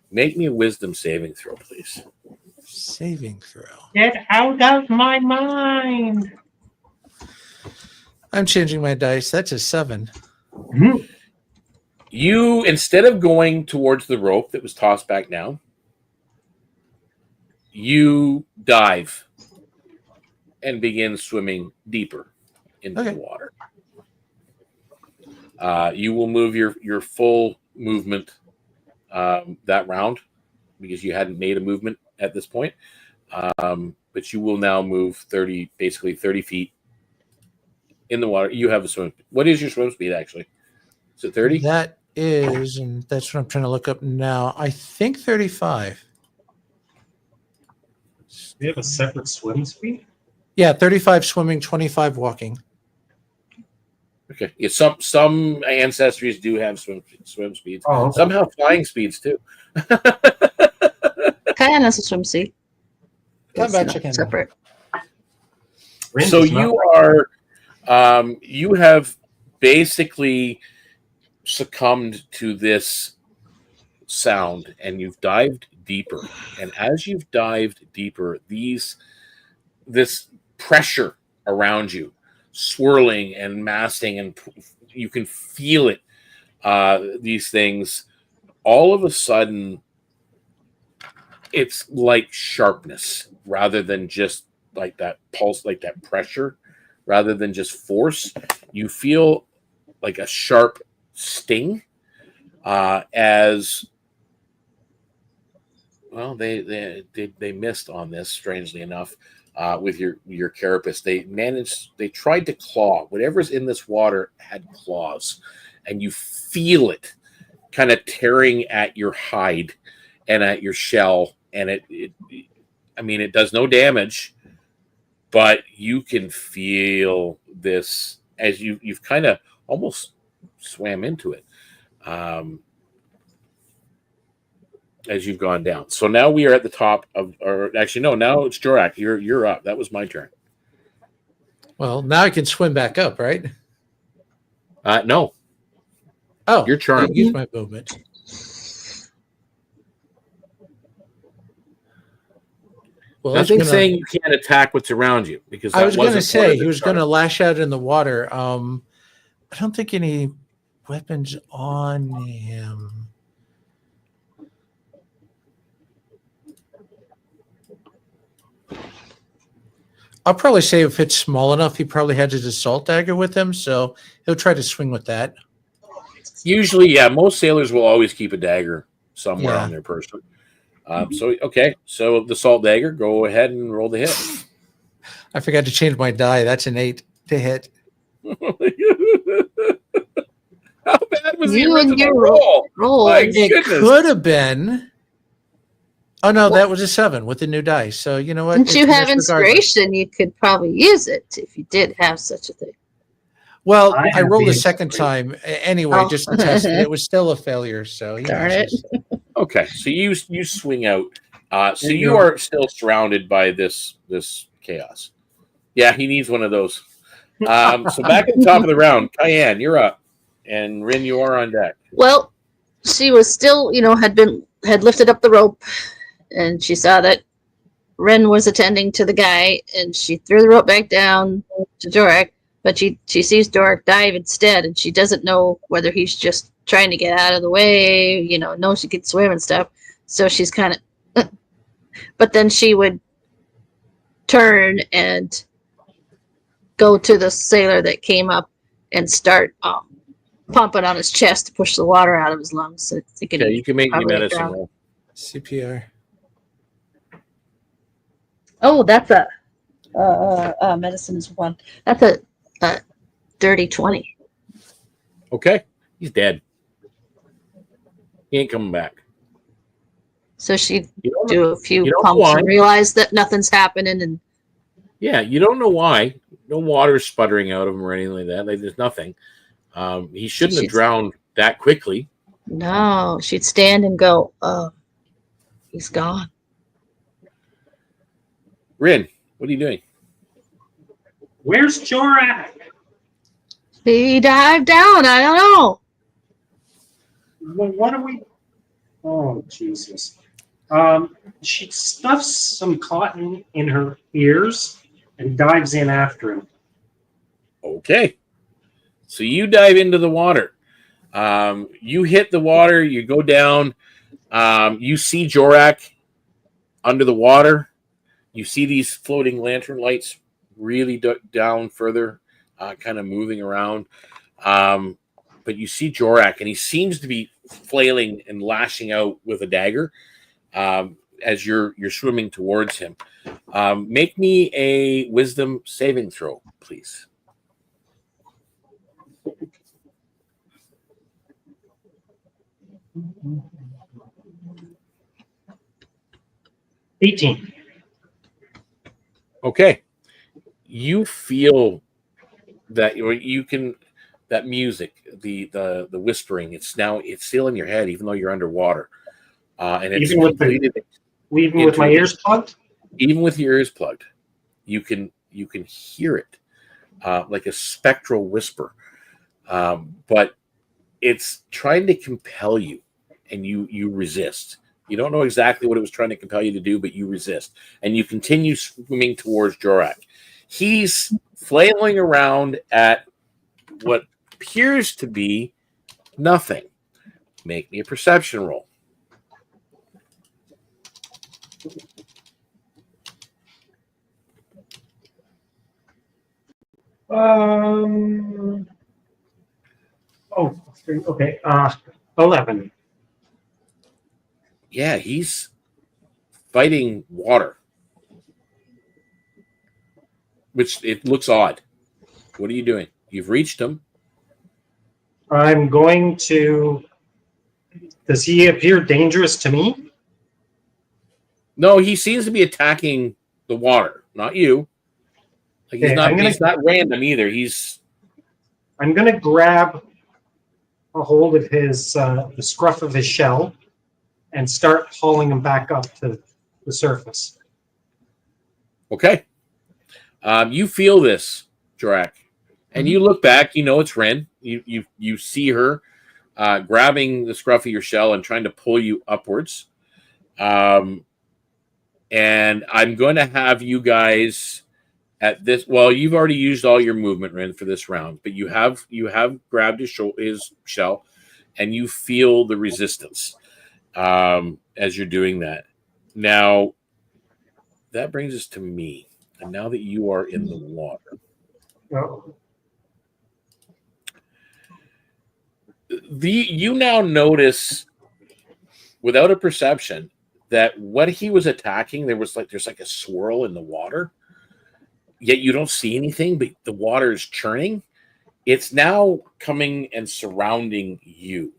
Make me a wisdom saving throw, please. Saving throw. Get out of my mind. I'm changing my dice. That's a 7. You, instead of going towards the rope that was tossed back down, you dive and begin swimming deeper into the water. You will move your full movement that round because you hadn't made a movement at this point. But you will now move basically 30 feet in the water. You have a swim. What is your swim speed actually? Is it 30? That is, and that's what I'm trying to look up now. I think 35. We have a separate swim speed? Yeah, 35 swimming, 25 walking. Okay. Yeah, some ancestries do have swim speeds. Oh, okay. Some have flying speeds too. Cayenne has a swimsuit. Come It's back, not chicken. separate. So you are, you have basically succumbed to this sound, and you've dived deeper. And as you've dived deeper, this pressure around you, swirling and massing, and you can feel it. These things, all of a sudden, it's like sharpness rather than just like that pulse, like that pressure, rather than just force. You feel like a sharp sting. As well, they missed on this, strangely enough, with your carapace. They tried to claw. Whatever's in this water had claws, and you feel it kind of tearing at your hide and at your shell. And it does no damage, but you can feel this as you've kind of almost swam into it. As you've gone down. So now we are at the top of, or actually, no, now it's Jorak. You're up. That was my turn. Well, now I can swim back up, right? No. Oh, Your turn. I used my movement. Well, Nothing saying you can't attack what's around you, because I was going to wasn't say part he of was the going to chart. lash out in the water. I don't think any weapons on him. I'll probably say if it's small enough, he probably had his assault dagger with him, so he'll try to swing with that. Usually, yeah, most sailors will always keep a dagger somewhere Yeah. on their person. So the salt dagger, go ahead and roll the hit. I forgot to change my die. That's an 8 to hit. How bad was the You and original your roll? roll. My It goodness. could have been. Oh no, that was a 7 with the new dice. So you know what? Since you It's have missed regardless. inspiration, you could probably use it if you did have such a thing. Well, I I have rolled the a second time anyway, Oh. just to test it. It was still a failure. So you know, Darn it's it. just- Okay, so you swing out. So There you you go. are still surrounded by this chaos. Yeah, he needs one of those. So back at the top of the round, Cayenne, you're up, and Rin, you are on deck. Well, she was still, had lifted up the rope, and she saw that Ren was attending to the guy, and she threw the rope back down to Jorik, but she sees Jorik dive instead, and she doesn't know whether he's just trying to get out of the way, knows she can swim and stuff. So she's kind of, but then she would turn and go to the sailor that came up and start pumping on his chest to push the water out of his lungs. So Okay, you can make me probably medicine drown. roll. CPR. Oh, that's a medicine is 1. That's a dirty 20. Okay. He's dead. He ain't coming back. So she You don't know, do a few you don't know pumps why. and realize that nothing's happening. And Yeah, you don't know why. No water sputtering out of him or anything like that. Like, there's nothing. He shouldn't have she'd, drowned that quickly. no, she'd stand and go, "Oh, he's gone." Rin, what are you doing? Where's Jorak? He dived down. I don't know. What are we? Oh, Jesus. She stuffs some cotton in her ears and dives in after him. Okay. So you dive into the water. You hit the water. You go down. You see Jorak under the water. You see these floating lantern lights really down further, kind of moving around. But you see Jorak, and he seems to be flailing and lashing out with a dagger as you're swimming towards him. Make me a wisdom saving throw, please. Mm-hmm. 18. Okay. You feel that you can that music, the whispering, it's still in your head, even though you're underwater. And it's Even with with my ears plugged? Even with your ears plugged, you can hear it like a spectral whisper. But it's trying to compel you, and you resist. You don't know exactly what it was trying to compel you to do, but you resist. And you continue swimming towards Jorak. He's flailing around at what appears to be nothing. Make me a perception roll. Okay. 11. Yeah, he's fighting water, which it looks odd. What are you doing? You've reached him. I'm going to. Does he appear dangerous to me? No, he seems to be attacking the water, not you. Like he's not random either. I'm going to grab a hold of his the scruff of his shell and start hauling him back up to the surface. Okay. You feel this, Jorak, and you look back. You know it's Ren. You see her grabbing the scruff of your shell and trying to pull you upwards. And I'm going to have you guys at this. Well, you've already used all your movement, Ren, for this round, but you have grabbed his shell, and you feel the resistance as you're doing that. Now, that brings us to me. And now that you are in the water, you now notice, without a perception, that what he was attacking, there's like a swirl in the water. Yet you don't see anything, but the water is churning. It's now coming and surrounding you.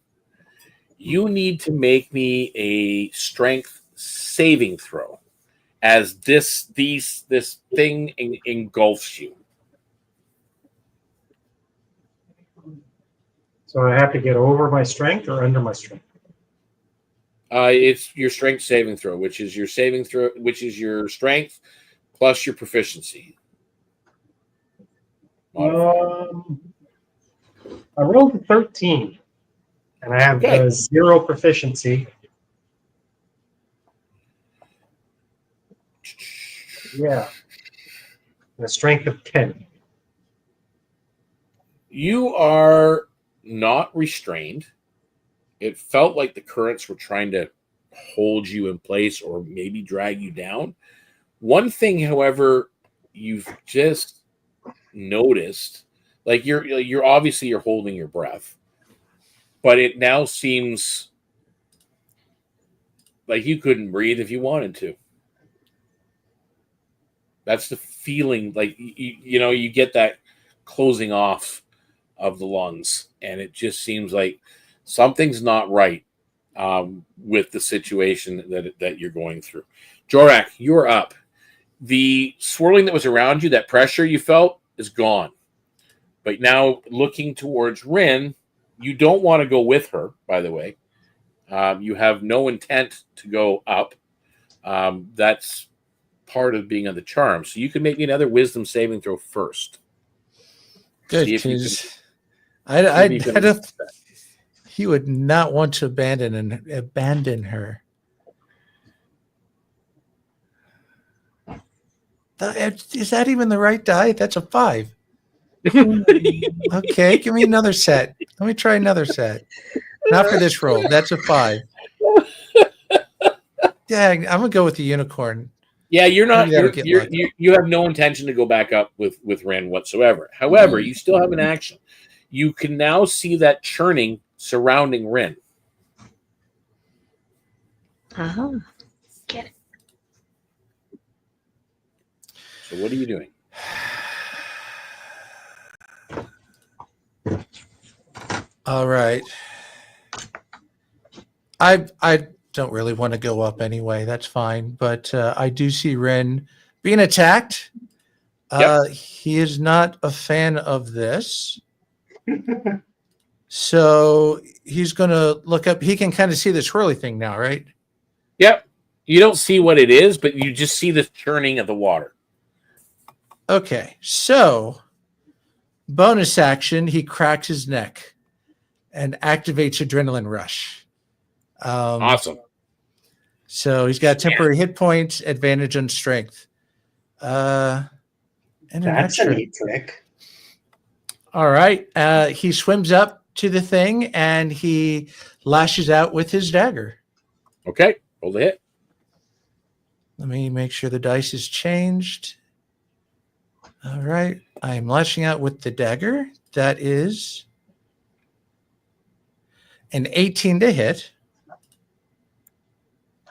You need to make me a strength saving throw, as this thing engulfs you. So I have to get over my strength or under my strength? It's your strength saving throw, which is your strength plus your proficiency. I rolled a 13, and I have 0 proficiency. Yeah. And a strength of 10. You are not restrained. It felt like the currents were trying to hold you in place or maybe drag you down. One thing, however, you've just noticed, like you're obviously you're holding your breath, but it now seems like you couldn't breathe if you wanted to. That's the feeling. Like you get that closing off of the lungs, and it just seems like something's not right with the situation that you're going through. Jorak, you're up. The swirling that was around you, that pressure you felt, is gone. But now looking towards Rin, you don't want to go with her, by the way. You have no intent to go up. That's part of being on the charm. So you can make me another wisdom saving throw first. Good, because I don't. He would not want to abandon her. Is that even the right die? That's a 5. Okay, give me another set. Let me try another set. Not for this roll. That's a 5. Yeah, I'm gonna go with the unicorn. Yeah, you're not. You have no intention to go back up with Ren whatsoever. However, you still have an action. You can now see that churning surrounding Ren. Get it. So what are you doing? All right. I don't really want to go up anyway. That's fine. But I do see Ren being attacked. Yep. He is not a fan of this. So he's going to look up. He can kind of see the swirly thing now, right? Yep. You don't see what it is, but you just see the churning of the water. Okay. So bonus action, he cracks his neck and activates adrenaline rush. Awesome. So he's got temporary hit points, advantage on strength. And that's a neat trick. All right. He swims up to the thing and he lashes out with his dagger. Okay. Roll the hit. Let me make sure the dice is changed. All right. I'm lashing out with the dagger. That is an 18 to hit.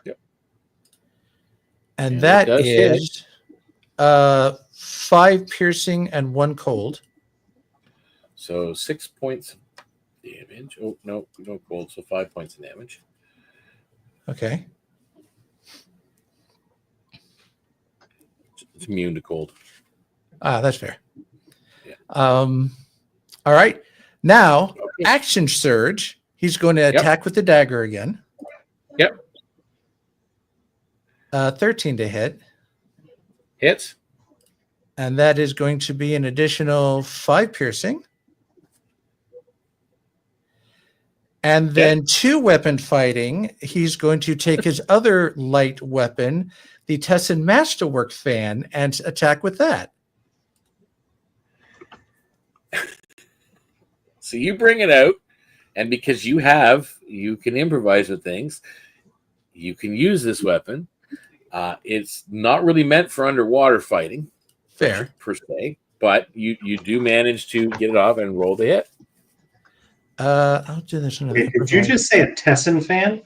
Yep. And that is 5 piercing and 1 cold. So 6 points of damage. Oh, no cold. So 5 points of damage. Okay. It's immune to cold. That's fair. Yeah. All right. Now, action surge. He's going to attack with the dagger again. Yep. 13 to hit. Hits. And that is going to be an additional 5 piercing. And then 2 weapon fighting. He's going to take his other light weapon, the Tessin Masterwork fan, and attack with that. So you bring it out, and because you can improvise with things, you can use this weapon. It's not really meant for underwater fighting. Fair. Per se, but you do manage to get it off and roll the hit. I'll do this another. Did you just say a Tessin fan?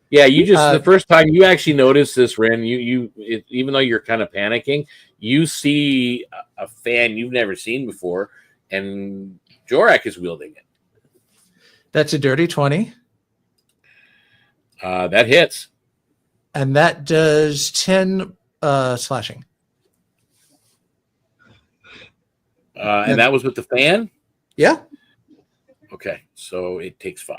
Yeah, you just the first time you actually noticed this, Ren. Even though you're kind of panicking, you see a fan you've never seen before, and Jorak is wielding it. That's a dirty 20. That hits, and that does 10 slashing. And that was with the fan. Yeah. Okay, so it takes 5.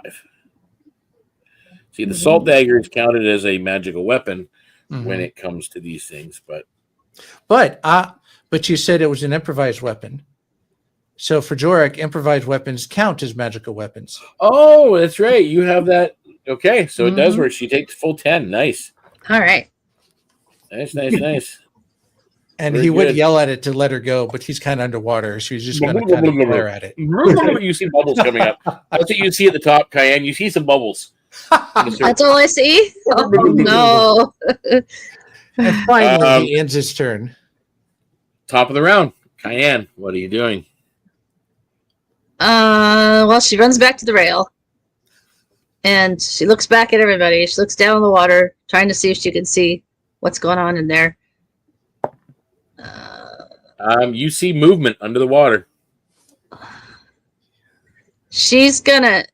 See, the salt dagger is counted as a magical weapon when it comes to these things, but you said it was an improvised weapon. So for Jorak, improvised weapons count as magical weapons. Oh, that's right. You have that. Okay, so it does work. She takes full 10. Nice. All right. Nice. And he would yell at it to let her go, but he's kind of underwater. So he's just going to kind of glare at it. You see bubbles coming up. That's what you see at the top, Cayenne. You see some bubbles. That's all I see? Oh, no. And finally, he ends his turn. Top of the round. Cayenne, what are you doing? Well, she runs back to the rail. And she looks back at everybody. She looks down in the water, trying to see if she can see what's going on in there. You see movement under the water. She's gonna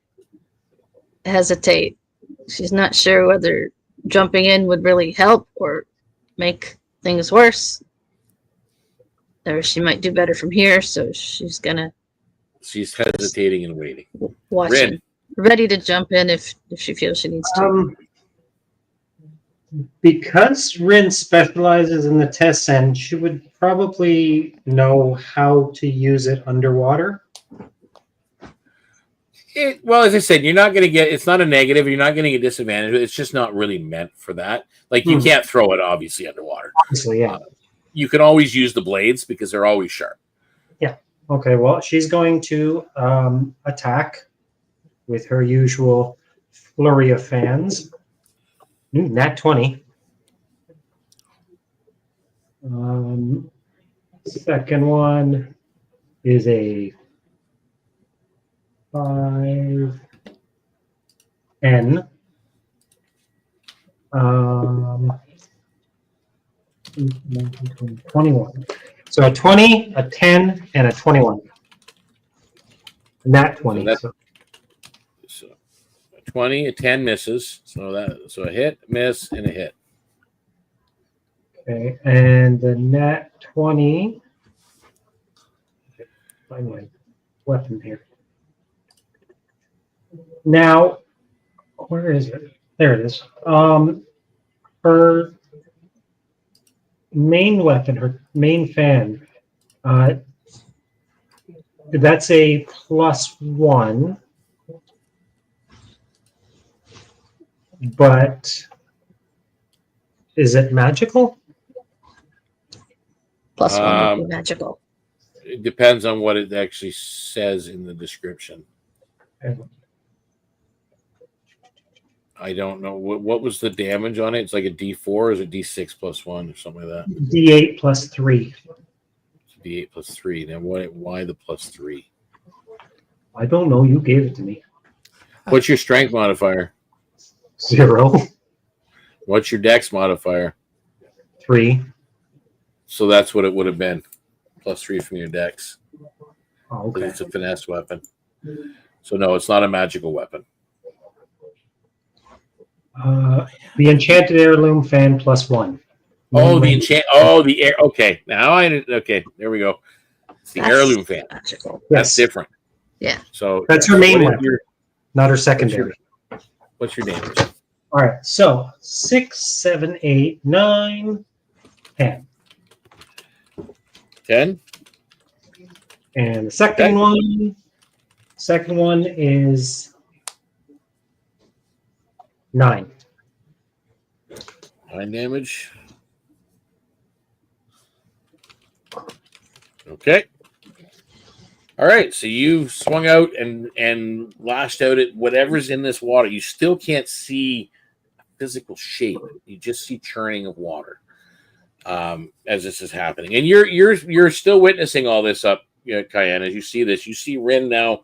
hesitate. She's not sure whether jumping in would really help or make things worse. Or she might do better from here, so she's gonna She's hesitating and waiting. watch Rin. it. Ready to jump in if she feels she needs to. Because Rin specializes in the test end, she would probably know how to use it underwater. Well, as I said, you're not going to get. It's not a negative. You're not getting a disadvantage. It's just not really meant for that. Like you can't throw it obviously underwater. Obviously, yeah. You can always use the blades because they're always sharp. Yeah. Okay. Well, she's going to attack with her usual flurry of fans. Nat 20. Second one is a 5 N. 21. So a 20, a 10, and a 21. Nat 20. So 20, a 10 misses. So a hit, miss, and a hit. Okay, and the nat 20. Find my weapon here. Now, where is it? There it is. Her main weapon, her main fan, that's a +1, but is it magical? +1 would be magical. It depends on what it actually says in the description. I don't know. What was the damage on it? It's like a D4 or is it D6 +1 or something like that? D8 +3. D8 +3. Then why the +3? I don't know. You gave it to me. What's your strength modifier? 0. What's your dex modifier? 3. So that's what it would have been. +3 from your dex. Oh, okay. It's a finesse weapon. So no, it's not a magical weapon. The enchanted heirloom fan +1. Oh, the enchant. Oh, the air. Okay, now okay, there we go. It's the heirloom fan. Magical. That's different. Yeah. So That's her main weapon, not her secondary. What's your damage? All right, so 6, 7, 8, 9, 10. 10. And the second one is 9. 9 damage. Okay. All right. So you swung out and lashed out at whatever's in this water. You still can't see physical shape. You just see churning of water as this is happening. And you're still witnessing all this up, Cayenne. As you see this, you see Rin now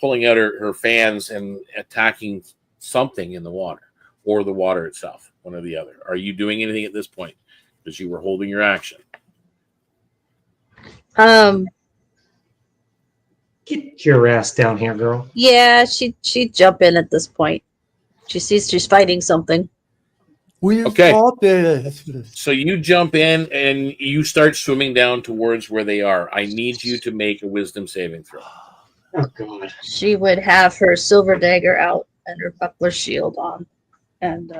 pulling out her fans and attacking something in the water or the water itself, one or the other. Are you doing anything at this point? Because you were holding your action. Get your ass down here, girl. Yeah, she'd jump in at this point. She sees she's fighting something. Okay. So you jump in and you start swimming down towards where they are. I need you to make a wisdom saving throw. Oh, God. She would have her silver dagger out and her buckler shield on. And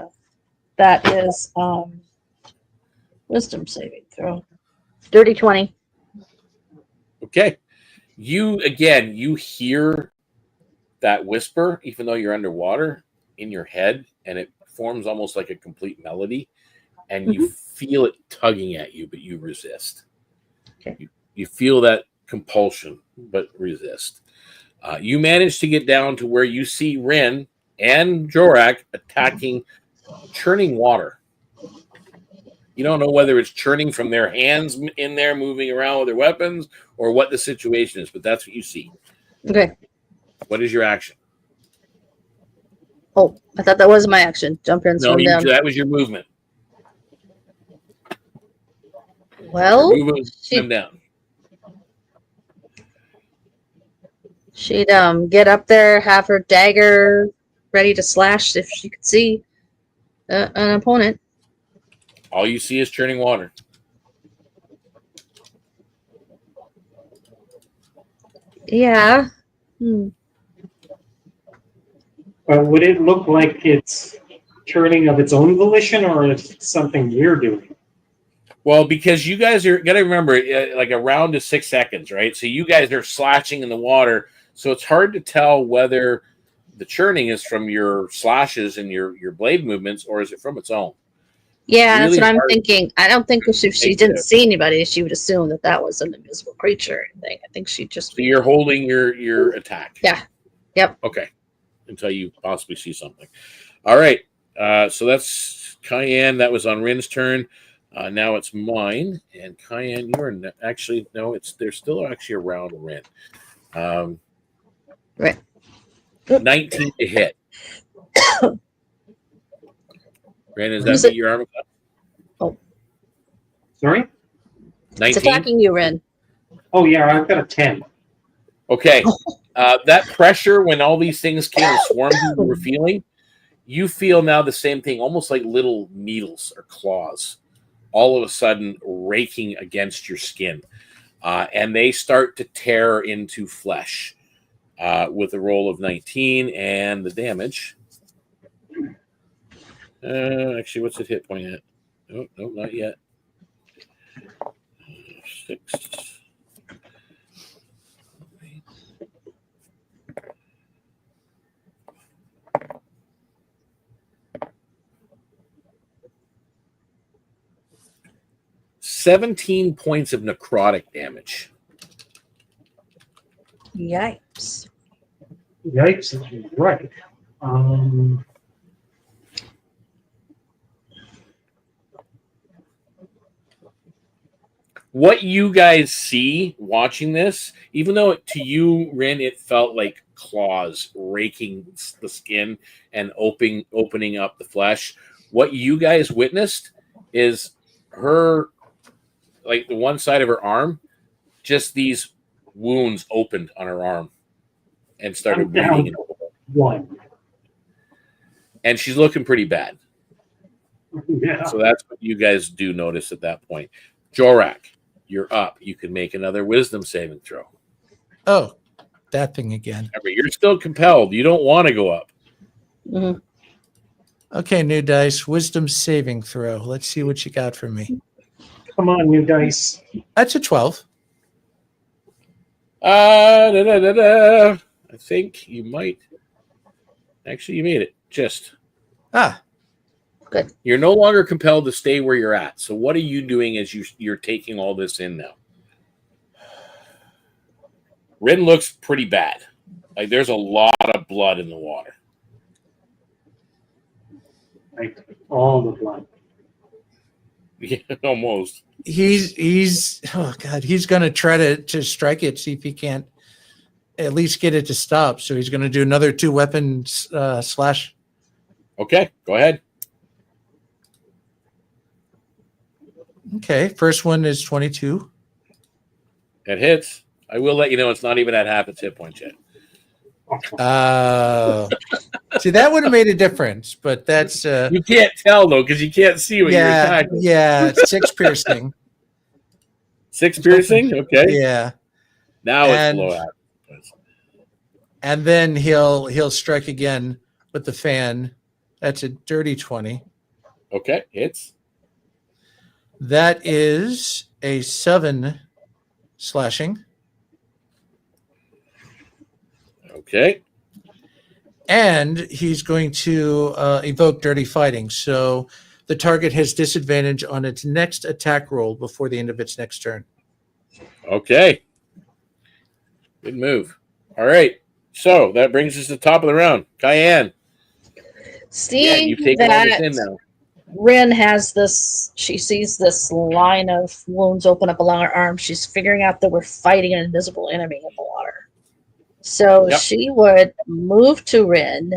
that is wisdom saving throw. Dirty 20. Okay. You hear that whisper, even though you're underwater, in your head, and it forms almost like a complete melody, and you feel it tugging at you, but you resist. Okay. You feel that compulsion, but resist. You manage to get down to where you see Rin and Jorak attacking churning water. You don't know whether it's churning from their hands in there, moving around with their weapons, or what the situation is, but that's what you see. Okay. What is your action? Oh, I thought that was my action. Jump in, swim down. That was your movement. Well, Or move them down. she'd get up there, have her dagger ready to slash if she could see an opponent. All you see is churning water. Yeah. Would it look like it's churning of its own volition, or it's something you're doing? Well, because you guys are got to remember, like a round is 6 seconds, right? So you guys are slashing in the water, so it's hard to tell whether the churning is from your slashes and your blade movements, or is it from its own. Yeah, Really that's what I'm hard thinking. I don't think if she didn't see anybody, she would assume that that was an invisible creature or anything. I think she'd just. So you're holding your attack. Yeah. Yep. Okay. Until you possibly see something. All right. So that's Cayenne. That was on Rin's turn. Now it's mine. And Cayenne, you are actually no. They're still actually around Rin. Right. 19 to hit. Rin, is that your armor class? Oh, Sorry? 19? it's attacking you, Rin. Oh, yeah, I've got a 10. Okay. That pressure when all these things came and swarmed you were feeling, you feel now the same thing, almost like little needles or claws, all of a sudden raking against your skin. And they start to tear into flesh with a roll of 19 and the damage. Actually, what's it hit point at? Oh, no, not yet. 6. 17 points of necrotic damage. Yikes. Yikes, right. What you guys see watching this, even though to you, Rin, it felt like claws raking the skin and opening up the flesh, what you guys witnessed is her, like the one side of her arm, just these wounds opened on her arm and started bleeding. One. And she's looking pretty bad. Yeah. So that's what you guys do notice at that point. Jorak, you're up. You can make another wisdom saving throw. Oh, that thing again. Remember, you're still compelled. You don't want to go up. Mm-hmm. Okay, new dice. Wisdom saving throw. Let's see what you got for me. Come on, new dice. That's a 12. I think you might. Actually, you made it. Just. Good. You're no longer compelled to stay where you're at. So what are you doing as you're taking all this in now? Rin looks pretty bad. Like there's a lot of blood in the water. Like all the blood. Yeah, almost. He's oh god, he's gonna try to strike it, see if he can't at least get it to stop. So he's gonna do another 2 weapons slash. Okay, go ahead. Okay, first one is 22. It hits. I will let you know it's not even at half its hit points yet. See, that would have made a difference, but that's you can't tell though because you can't see what you're attacking. Yeah, 6 piercing. 6 piercing. Okay. Yeah. Now it's below half. And then he'll strike again with the fan. That's a dirty 20. Okay, hits. That is a 7 slashing. Okay. And he's going to evoke dirty fighting. So the target has disadvantage on its next attack roll before the end of its next turn. Okay. Good move. All right. So that brings us to the top of the round. Cayenne. Seeing you've taken all this that in now. Rin has this, she sees this line of wounds open up along her arm. She's figuring out that we're fighting an invisible enemy in the water. So she would move to Rin,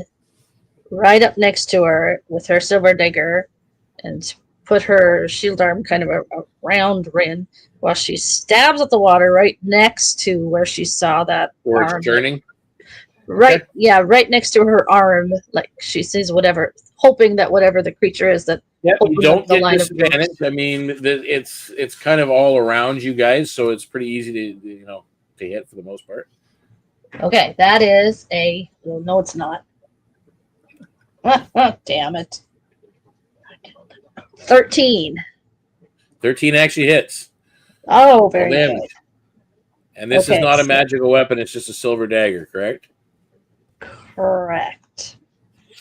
right up next to her with her silver dagger, and put her shield arm kind of around Rin while she stabs at the water right next to where she saw that Or arm. it's turning. Right, yeah, right next to her arm, like she sees whatever, hoping that whatever the creature is that. Yeah, you opens don't up the get line of disadvantage. I mean, it's kind of all around you guys, so it's pretty easy to to hit for the most part. Okay, that is a. Well, no, it's not. Damn it. 13. 13 actually hits. Oh, very Well, good. damage. And this is Okay, not a so- magical weapon; it's just a silver dagger, correct? Correct.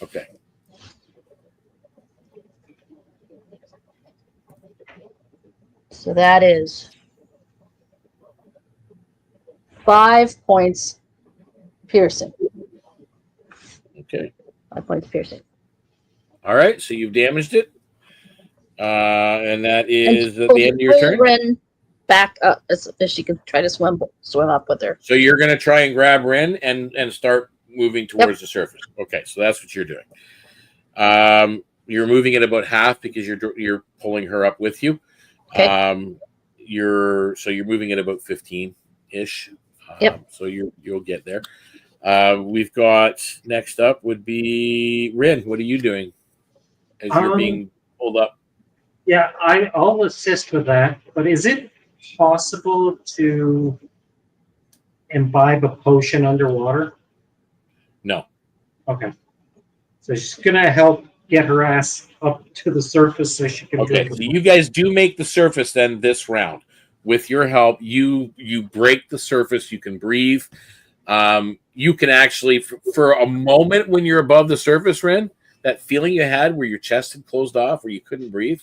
Okay. So that is 5 points piercing. Okay. 5 points piercing. All right. So you've damaged it, and that is And at the end of your pull turn. Rin back up as she can try to swim up with her. So you're going to try and grab Rin and start moving towards the surface. Okay, so that's what you're doing. You're moving it about half because you're pulling her up with you. Okay. You're moving it about 15-ish. Yep. So you'll get there. We've got next up would be Rin. What are you doing as you're being pulled up? Yeah, I'll assist with that. But is it possible to imbibe a potion underwater? No. Okay. So she's gonna help get her ass up to the surface so she can. Okay, so you guys do make the surface then this round. With your help, you break the surface. You can breathe. You can actually, for a moment when you're above the surface, Ren, that feeling you had where your chest had closed off, where you couldn't breathe,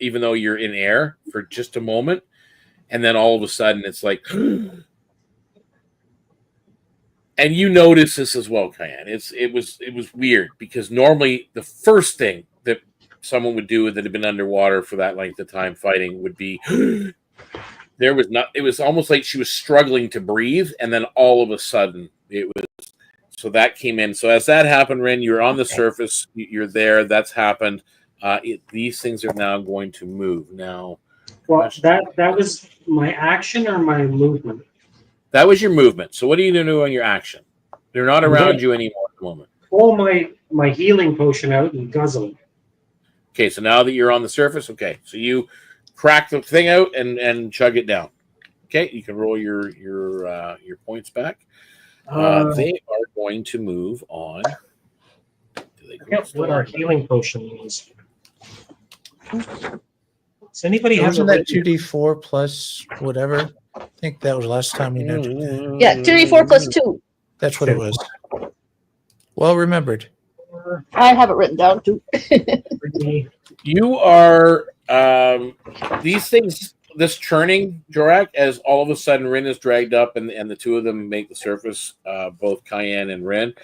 even though you're in air for just a moment, and then all of a sudden it's like, and you notice this as well, Cayenne. It was weird because normally the first thing that someone would do that had been underwater for that length of time fighting would be it was almost like she was struggling to breathe, and then all of a sudden so that came in. So as that happened, Ren, you're on the surface, you're there, that's happened. These things are now going to move. Now, well, that was my action or my movement? That was your movement. So what are you going to do on your action? They're not around you anymore at the moment. Pull my healing potion out and guzzle it. Okay, so now that you're on the surface, okay, so you crack the thing out and chug it down. Okay, you can roll your points back. They are going to move on. I forget what our healing potion was. Does anybody have Wasn't that 2d4 plus whatever? I think that was last time we mentioned it. Yeah, 2d4 plus 2. That's what it was. Well remembered. I have it written down too. You are these things. This churning, Jorak, as all of a sudden Rin is dragged up, and the two of them make the surface, both Cayenne and Rin.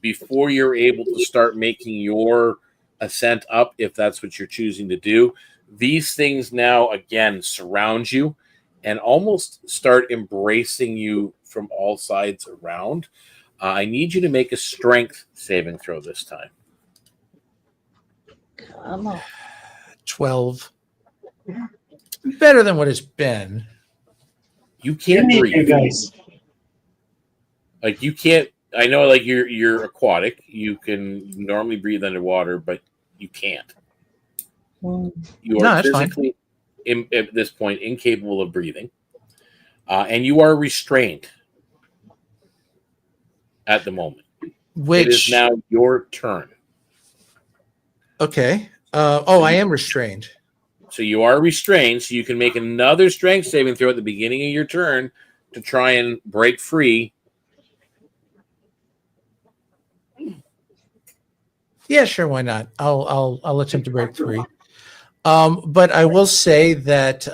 Before you're able to start making your ascent up, if that's what you're choosing to do, these things now again surround you and almost start embracing you from all sides around. I need you to make a strength saving throw this time. Come on. 12. Better than what it's been. You can't breathe. You guys. Like you can't. I know, like you're aquatic. You can normally breathe underwater, but you can't. You are physically, at this point, incapable of breathing, and you are restrained at the moment. Which it is now your turn. Okay. I am restrained. So you are restrained, so you can make another strength saving throw at the beginning of your turn to try and break free. Yeah, sure. Why not? I'll attempt to break free. But I will say that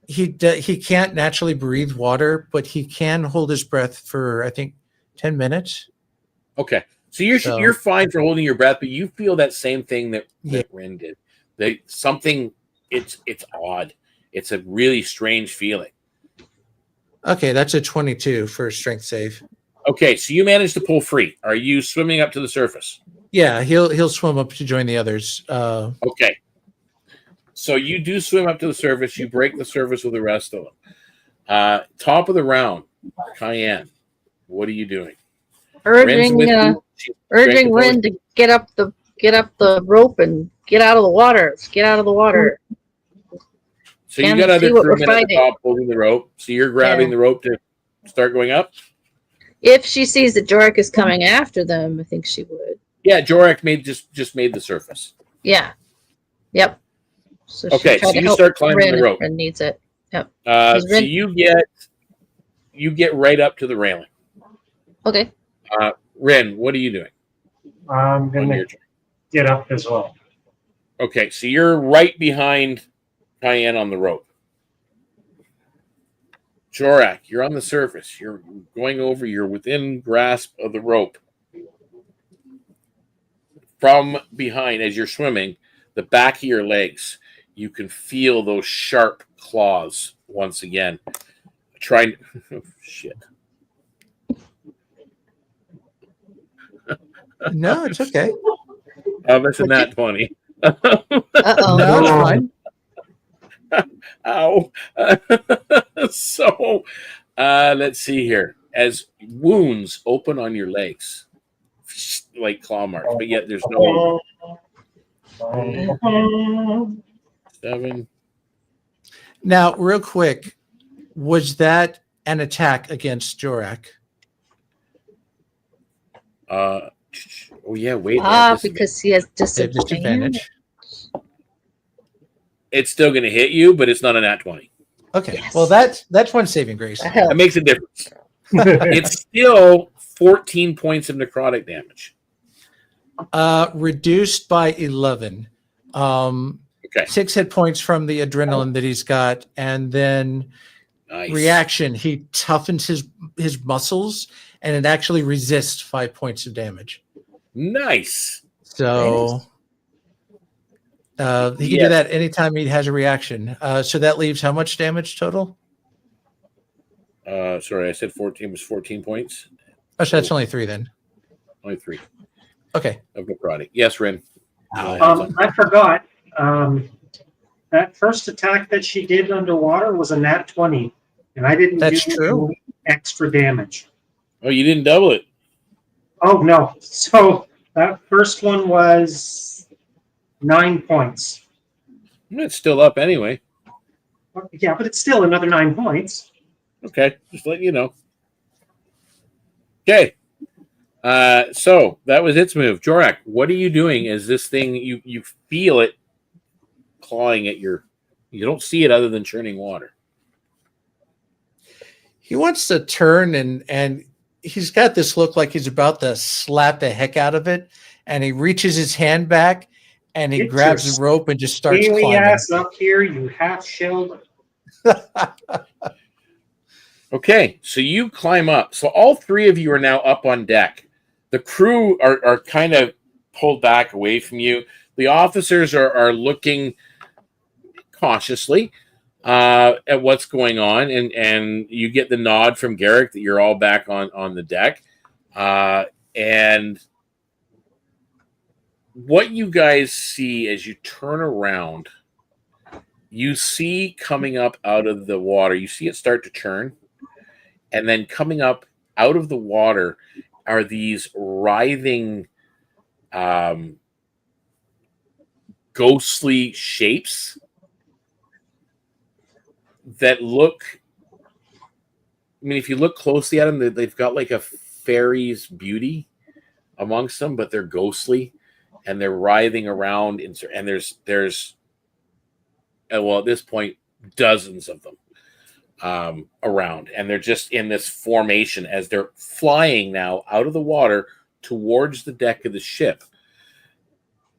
he can't naturally breathe water, but he can hold his breath for I think 10 minutes. Okay, so you're fine for holding your breath, but you feel that same thing that Rin did. That something it's odd. It's a really strange feeling. Okay, that's a 22 for a strength save. Okay, so you managed to pull free. Are you swimming up to the surface? Yeah, he'll swim up to join the others. Okay. So you do swim up to the surface. You break the surface with the rest of them. Top of the round, Cayenne. What are you doing? Rin's with you. She's urging drinking Rin to get up the rope and get out of the water. Get out of the water. So you Can't got other see what we're crewmen at the fighting. top holding the rope. So you're grabbing the rope to start going up? If she sees that Jorik is coming after them, I think she would. Yeah, Jorik just made the surface. Yeah. Yep. So Okay, so to you help start climbing Rin the if rope. Rin needs it. Yep. So Rin- you get right up to the railing. Okay. Rin, what are you doing? I'm on going your to turn? get up as well. Okay, so you're right behind Cayenne on the rope. Jorak, you're on the surface. You're going over. You're within grasp of the rope. From behind, as you're swimming, the back of your legs, you can feel those sharp claws once again. Trying. Oh, shit. No, it's okay. That's a nat 20. Uh-oh. No, it's fine. Ow. So, let's see here. As wounds open on your legs, like claw marks, but yet there's no 7. Now, real quick, was that an attack against Jorak? Oh yeah, wait. they have Because he has They have disadvantage. disadvantage. it's still going to hit you, but it's not a nat 20. Okay. Yes. Well, that's one saving grace. That helps. That makes a difference. It's still 14 points of necrotic damage. Reduced by 11. Okay. 6 hit points from the adrenaline that he's got, and then Nice. reaction. He toughens his muscles, and it actually resists 5 points of damage. Nice. So he can do that anytime he has a reaction. So that leaves how much damage total? Sorry, I said 14 was 14 points. Oh, so that's only 3 then. Only 3 Okay. of necrotic. Yes, Rin. I forgot. That first attack that she did underwater was a nat 20, and I didn't That's do true. any extra damage. Oh, you didn't double it. Oh, no. So that first one was 9 points. It's still up anyway. Yeah, but it's still another 9 points. Okay, just letting you know. Okay. So that was its move. Jorak, what are you doing as this thing, you feel it clawing at you don't see it other than churning water. He wants to turn and he's got this look like he's about to slap the heck out of it, and he reaches his hand back and he Get grabs your the rope and just starts Scaly climbing. ass up here, you half-shelled. Okay, so you climb up. So all 3 of you are now up on deck. The crew are kind of pulled back away from you. The officers are looking cautiously at what's going on, and you get the nod from Garrick that you're all back on the deck. And what you guys see as you turn around, you see coming up out of the water, you see it start to churn, and then coming up out of the water are these writhing ghostly shapes that look, I mean, if you look closely at them, they've got like a fairy's beauty amongst them, but they're ghostly and they're writhing around. And there's well, at this point, dozens of them around, and they're just in this formation as they're flying now out of the water towards the deck of the ship.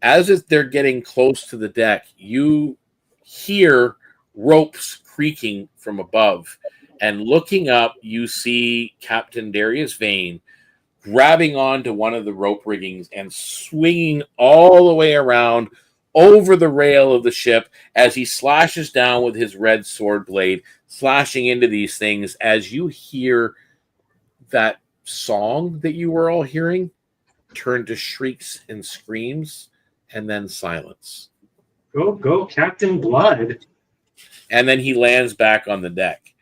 As they're getting close to the deck, you hear ropes creaking from above, and looking up, you see Captain Darius Vane grabbing onto one of the rope riggings and swinging all the way around over the rail of the ship as he slashes down with his red sword blade, slashing into these things. As you hear that song that you were all hearing turn to shrieks and screams, and then silence. Go, Captain Blood. And then he lands back on the deck.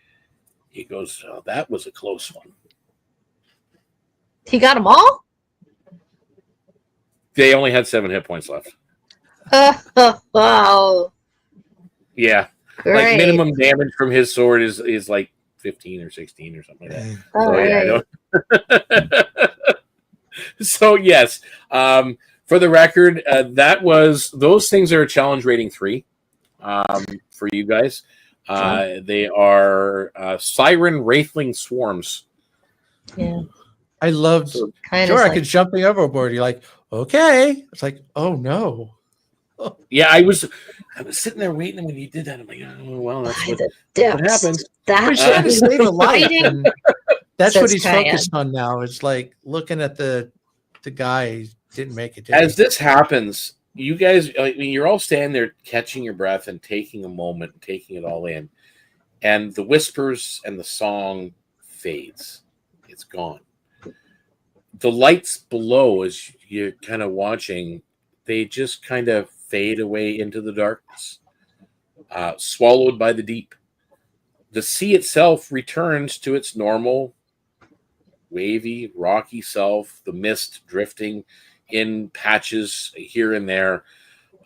He goes, oh, that was a close one. He got them all? They only had 7 hit points left. Oh, Yeah. great. Like minimum damage from his sword is like 15 or 16 or something like that. All So yeah, I right. don't. So yes, for the record, those things are a challenge rating 3 for you guys. They are siren wraithling swarms. Yeah, I loved So, kind Sure, of I like could jumping overboard. You're like, okay. It's like, oh no. yeah, I was sitting there waiting, and when you did that, I'm like, oh well, that's by what the depths. happens. That's He's trying to what save a we're life, fighting. and that's Says what he's Cayenne. focused on now. It's like looking at the guy who didn't make it. As this happens, you guys, I mean, you're all standing there catching your breath and taking a moment and taking it all in, and the whispers and the song fades. It's gone. The lights below, as you're kind of watching, they just kind of fade away into the darkness, swallowed by the deep. The sea itself returns to its normal, wavy, rocky self, the mist drifting in patches here and there.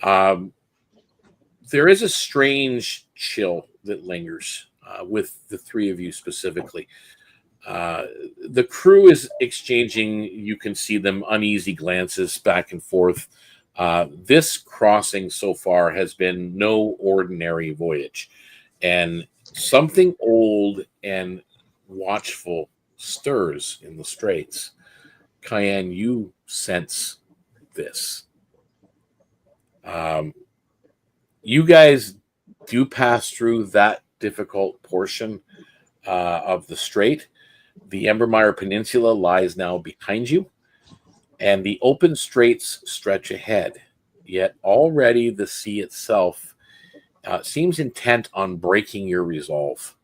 There is a strange chill that lingers with the 3 of you specifically. The crew is exchanging, you can see them, uneasy glances back and forth. This crossing so far has been no ordinary voyage, and something old and watchful stirs in the Straits. Cayenne, you sense this. You guys do pass through that difficult portion of the strait. The Embermire Peninsula lies now behind you, and the open straits stretch ahead. Yet already the sea itself seems intent on breaking your resolve.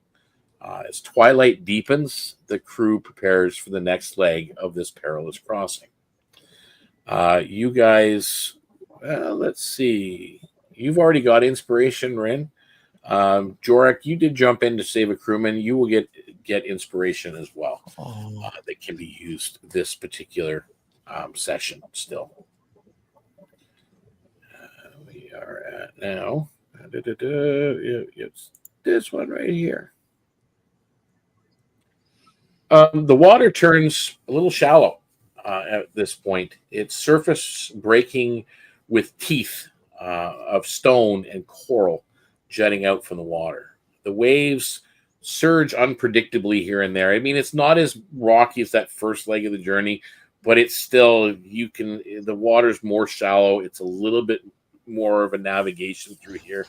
As twilight deepens, the crew prepares for the next leg of this perilous crossing. You guys, let's see. You've already got inspiration, Rin. Jorak, you did jump in to save a crewman. You will get inspiration as well. That can be used this particular session still. We are at now. It's this one right here. The water turns a little shallow at this point. Its surface breaking with teeth of stone and coral jutting out from the water. The waves surge unpredictably here and there. I mean, it's not as rocky as that first leg of the journey, but it's still, the water's more shallow. It's a little bit more of a navigation through here.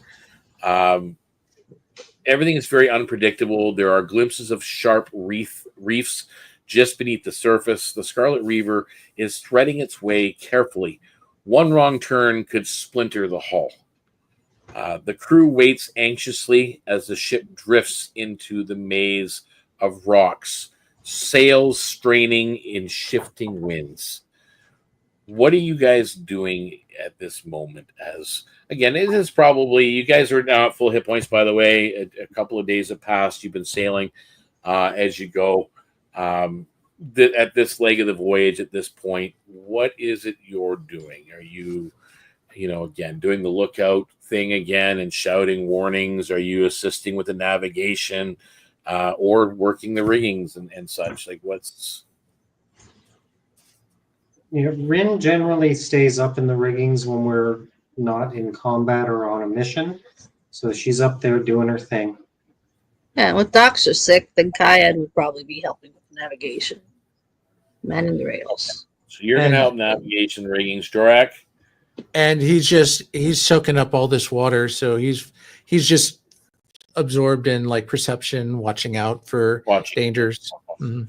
Everything is very unpredictable. There are glimpses of sharp reefs just beneath the surface. The Scarlet Reaver is threading its way carefully. One wrong turn could splinter the hull. The crew waits anxiously as the ship drifts into the maze of rocks, sails straining in shifting winds. What are you guys doing at this moment? As again, it is probably, you guys are now at full hit points, by the way. A couple of days have passed. You've been sailing as you go. At this leg of the voyage at this point, what is it you're doing? Are you, again, doing the lookout thing again and shouting warnings? Are you assisting with the navigation or working the riggings and such? Like, what's... Rin generally stays up in the riggings when we're not in combat or on a mission. So she's up there doing her thing. Yeah, when Docs are sick, then Cayenne would probably be helping with navigation. Manning the rails. So you're going to help navigation riggings, Jorak? And he's soaking up all this water, so he's just absorbed in like perception, watching out for dangers. Mm-hmm.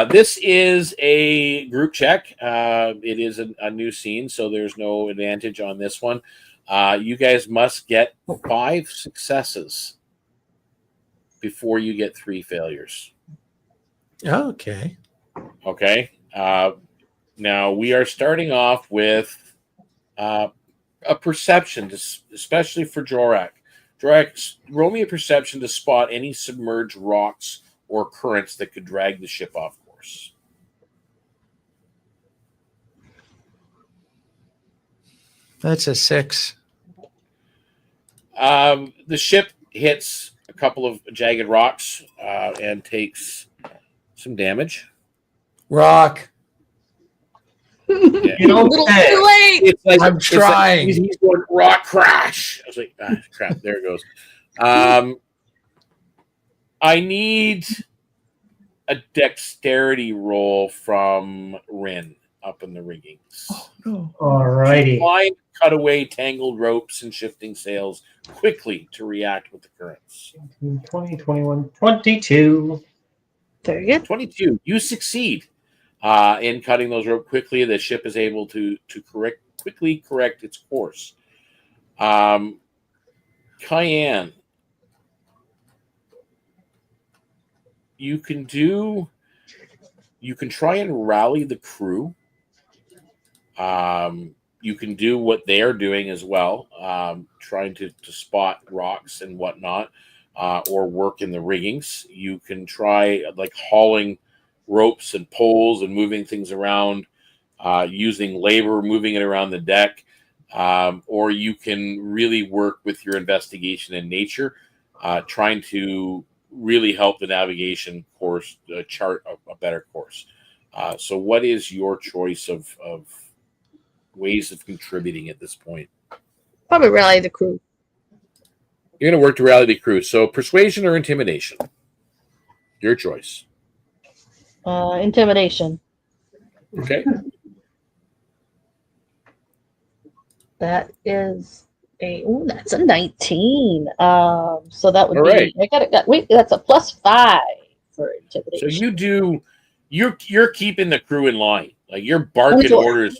This is a group check. It is a new scene, so there's no advantage on this one. You guys must get 5 successes before you get 3 failures. Okay. Okay. Now we are starting off with a perception, especially for Jorak. Jorak, roll me a perception to spot any submerged rocks or currents that could drag the ship off course. That's a 6. The ship hits a couple of jagged rocks and takes some damage. Rock. Yeah. A little too late. It's like I'm trying. He's going rock crash. I was like, crap. There it goes. I need a dexterity roll from Rin up in the riggings. All righty. Find, cut away tangled ropes and shifting sails quickly to react with the currents. 20, 21, 22. Very good. 22. You succeed in cutting those ropes quickly. The ship is able to quickly correct its course. Cayenne, you can try and rally the crew. You can do what they are doing as well, trying to spot rocks and whatnot, or work in the riggings. You can try like hauling ropes and poles and moving things around, using labor, moving it around the deck, or you can really work with your investigation in nature, trying to really help the navigation course chart a better course. So what is your choice of ways of contributing at this point? Probably rally the crew. You're going to work to rally the crew. So persuasion or intimidation? Your choice. Intimidation. Okay. That is that's a 19. So that would All be right. wait, that's a +5 for intimidation. So you're keeping the crew in line. Like your barking orders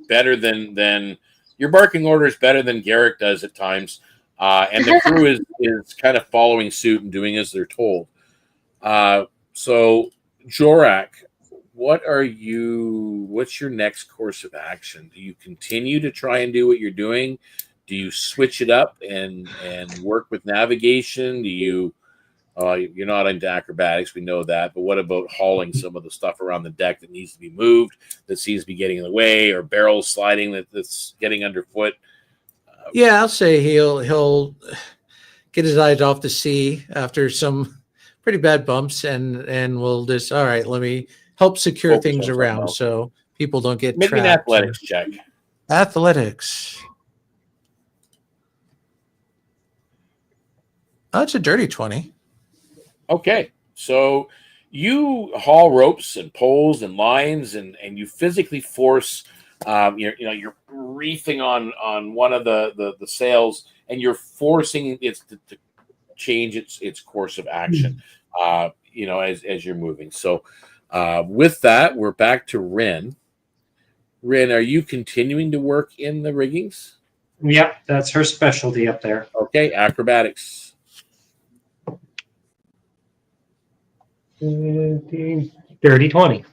better than your barking orders better than Garrick does at times. And the crew is kind of following suit and doing as they're told. So Jorak, what's your next course of action? Do you continue to try and do what you're doing? Do you switch it up and work with navigation? Do you you're not into acrobatics, we know that, but what about hauling some of the stuff around the deck that needs to be moved, that seems to be getting in the way, or barrels sliding that's getting underfoot? Yeah, I'll say he'll get his eyes off the sea after some pretty bad bumps, and we'll just, all right, let me help secure Focus things on around something else. so people don't get Make me an trapped. athletics check. Athletics. Oh, it's a dirty 20. Okay, so you haul ropes and poles and lines, and you physically force. You're reefing on one of the sails, and you're forcing it to change its course of action. As you're moving. So, with that, we're back to Rin. Rin, are you continuing to work in the riggings? Yep, that's her specialty up there. Okay, acrobatics. 30, 20.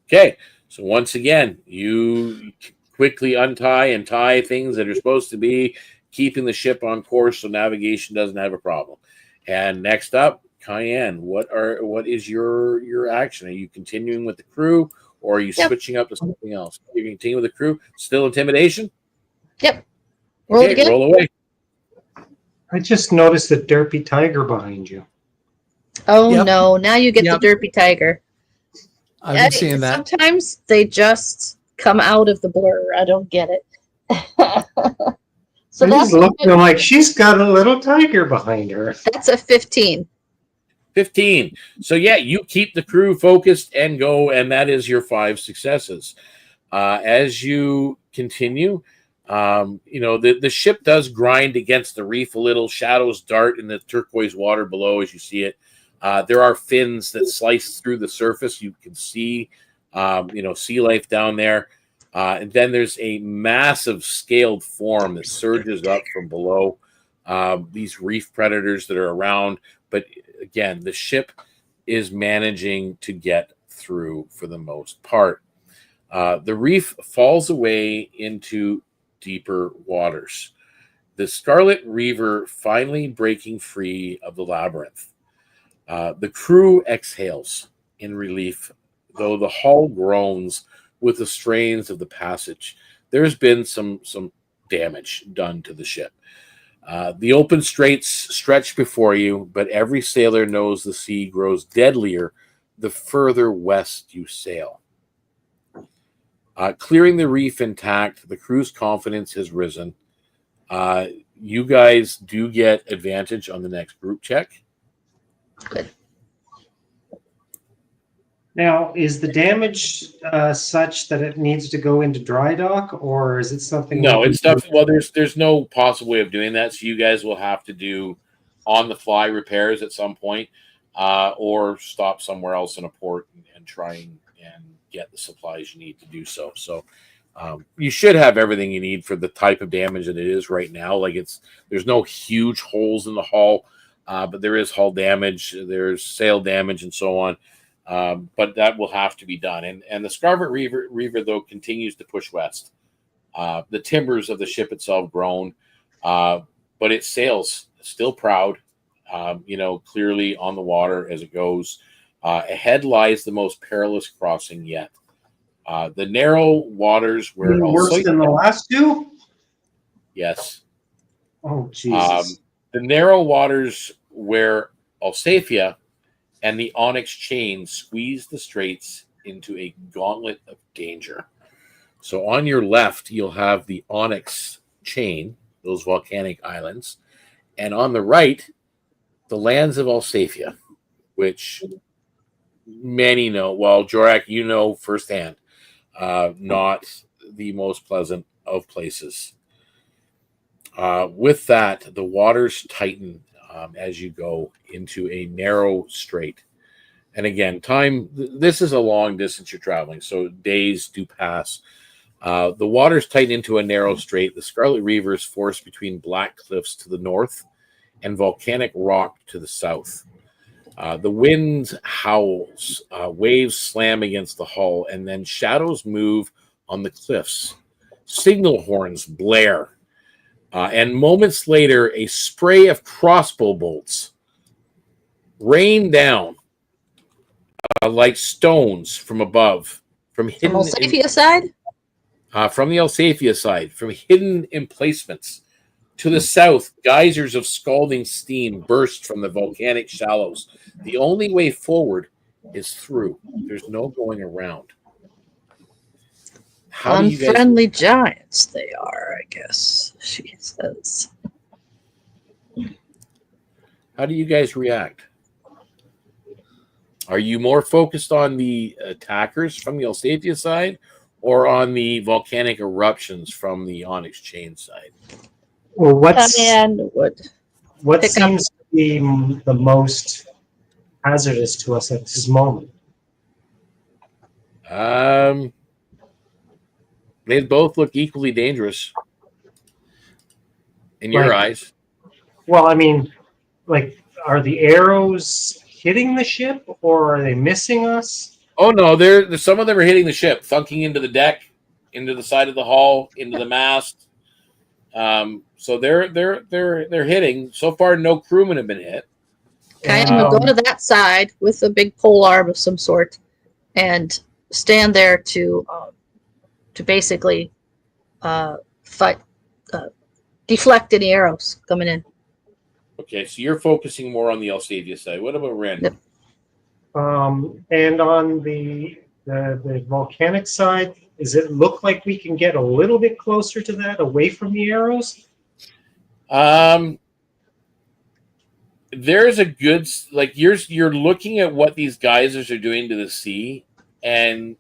Okay, so once again, you quickly untie and tie things that are supposed to be keeping the ship on course so navigation doesn't have a problem. And next up, Cayenne, what is your action? Are you continuing with the crew, or are you switching up to something else? You're going to continue with the crew? Still intimidation? Yep. Roll it again. Roll away. I just noticed the derpy tiger behind you. Oh no! Now you get the derpy tiger. I've been seeing that. Sometimes they just come out of the blur. I don't get it. So that's looking like she's got a little tiger behind her. That's a 15. 15. So yeah, you keep the crew focused and go, and that is your 5 successes. As you continue, the ship does grind against the reef a little. Shadows dart in the turquoise water below as you see it. There are fins that slice through the surface. You can see, sea life down there. And then there's a massive scaled form that surges up from below. These reef predators that are around. But again, the ship is managing to get through for the most part. The reef falls away into deeper waters. The Scarlet Reaver finally breaking free of the labyrinth. The crew exhales in relief, though the hull groans with the strains of the passage. There's been some damage done to the ship. The open straits stretch before you, but every sailor knows the sea grows deadlier the further west you sail. Clearing the reef intact, the crew's confidence has risen. You guys do get advantage on the next group check. Good. Now, is the damage such that it needs to go into dry dock, or is it something? No, it's stuff. Well, there's no possible way of doing that, so you guys will have to do on the fly repairs at some point, or stop somewhere else in a port and try and get the supplies you need to do so. So you should have everything you need for the type of damage that it is right now. Like there's no huge holes in the hull, but there is hull damage, there's sail damage, and so on. But that will have to be done. And the Scarlet Reaver though continues to push west. The timbers of the ship itself groan, but it sails still proud, clearly on the water as it goes. Ahead lies the most perilous crossing yet. The narrow waters where worse than the last two? Yes. Oh, Jesus. The narrow waters where Alsaphia and the Onyx chain squeeze the straits into a gauntlet of danger. So on your left, you'll have the Onyx chain, those volcanic islands, and on the right, the lands of Alsaphia, which many know. Well, Jorak, you know firsthand, not the most pleasant of places. With that, the waters tighten as you go into a narrow strait. And again, this is a long distance you're traveling, so days do pass. The waters tighten into a narrow strait. The Scarlet Reaver is forced between black cliffs to the north and volcanic rock to the south. The wind howls, waves slam against the hull, and then shadows move on the cliffs. Signal horns blare. And moments later, a spray of crossbow bolts rain down like stones from above, from From Alsaphia side? From the Alsaphia side, from hidden emplacements. To the south, geysers of scalding steam burst from the volcanic shallows. The only way forward is through. There's no going around. Unfriendly giants they are, I guess, she says. How do you guys react? Are you more focused on the attackers from the Alsaphia side or on the volcanic eruptions from the Onyx chain side? Well, what Pick seems to be the most hazardous to us at this moment? They both look equally dangerous in your eyes. Well, I mean, are the arrows hitting the ship, or are they missing us? Oh no, some of them are hitting the ship, thunking into the deck, into the side of the hull, into the mast. So they're hitting. So far, no crewmen have been hit. Okay, I'm gonna go to that side with a big pole arm of some sort and stand there to basically fight, deflect any arrows coming in. Okay, so you're focusing more on the Alsaphia side. What about Ren? Yep. And on the volcanic side, does it look like we can get a little bit closer to that, away from the arrows? There's a good, you're looking at what these geysers are doing to the sea, and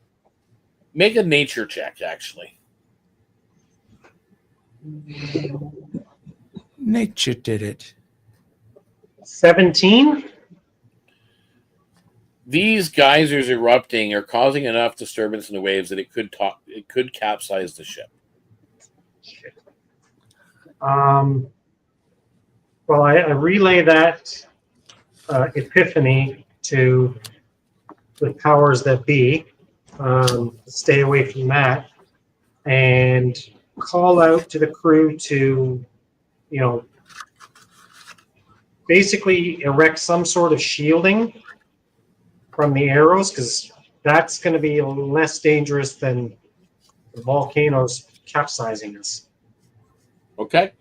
make a nature check, actually. Nature did it. 17? These geysers erupting are causing enough disturbance in the waves that it could capsize the ship. Well, I relay that epiphany to the powers that be, Stay away from that, and call out to the crew to, basically erect some sort of shielding from the arrows, because that's going to be less dangerous than the volcanoes capsizing us. Okay.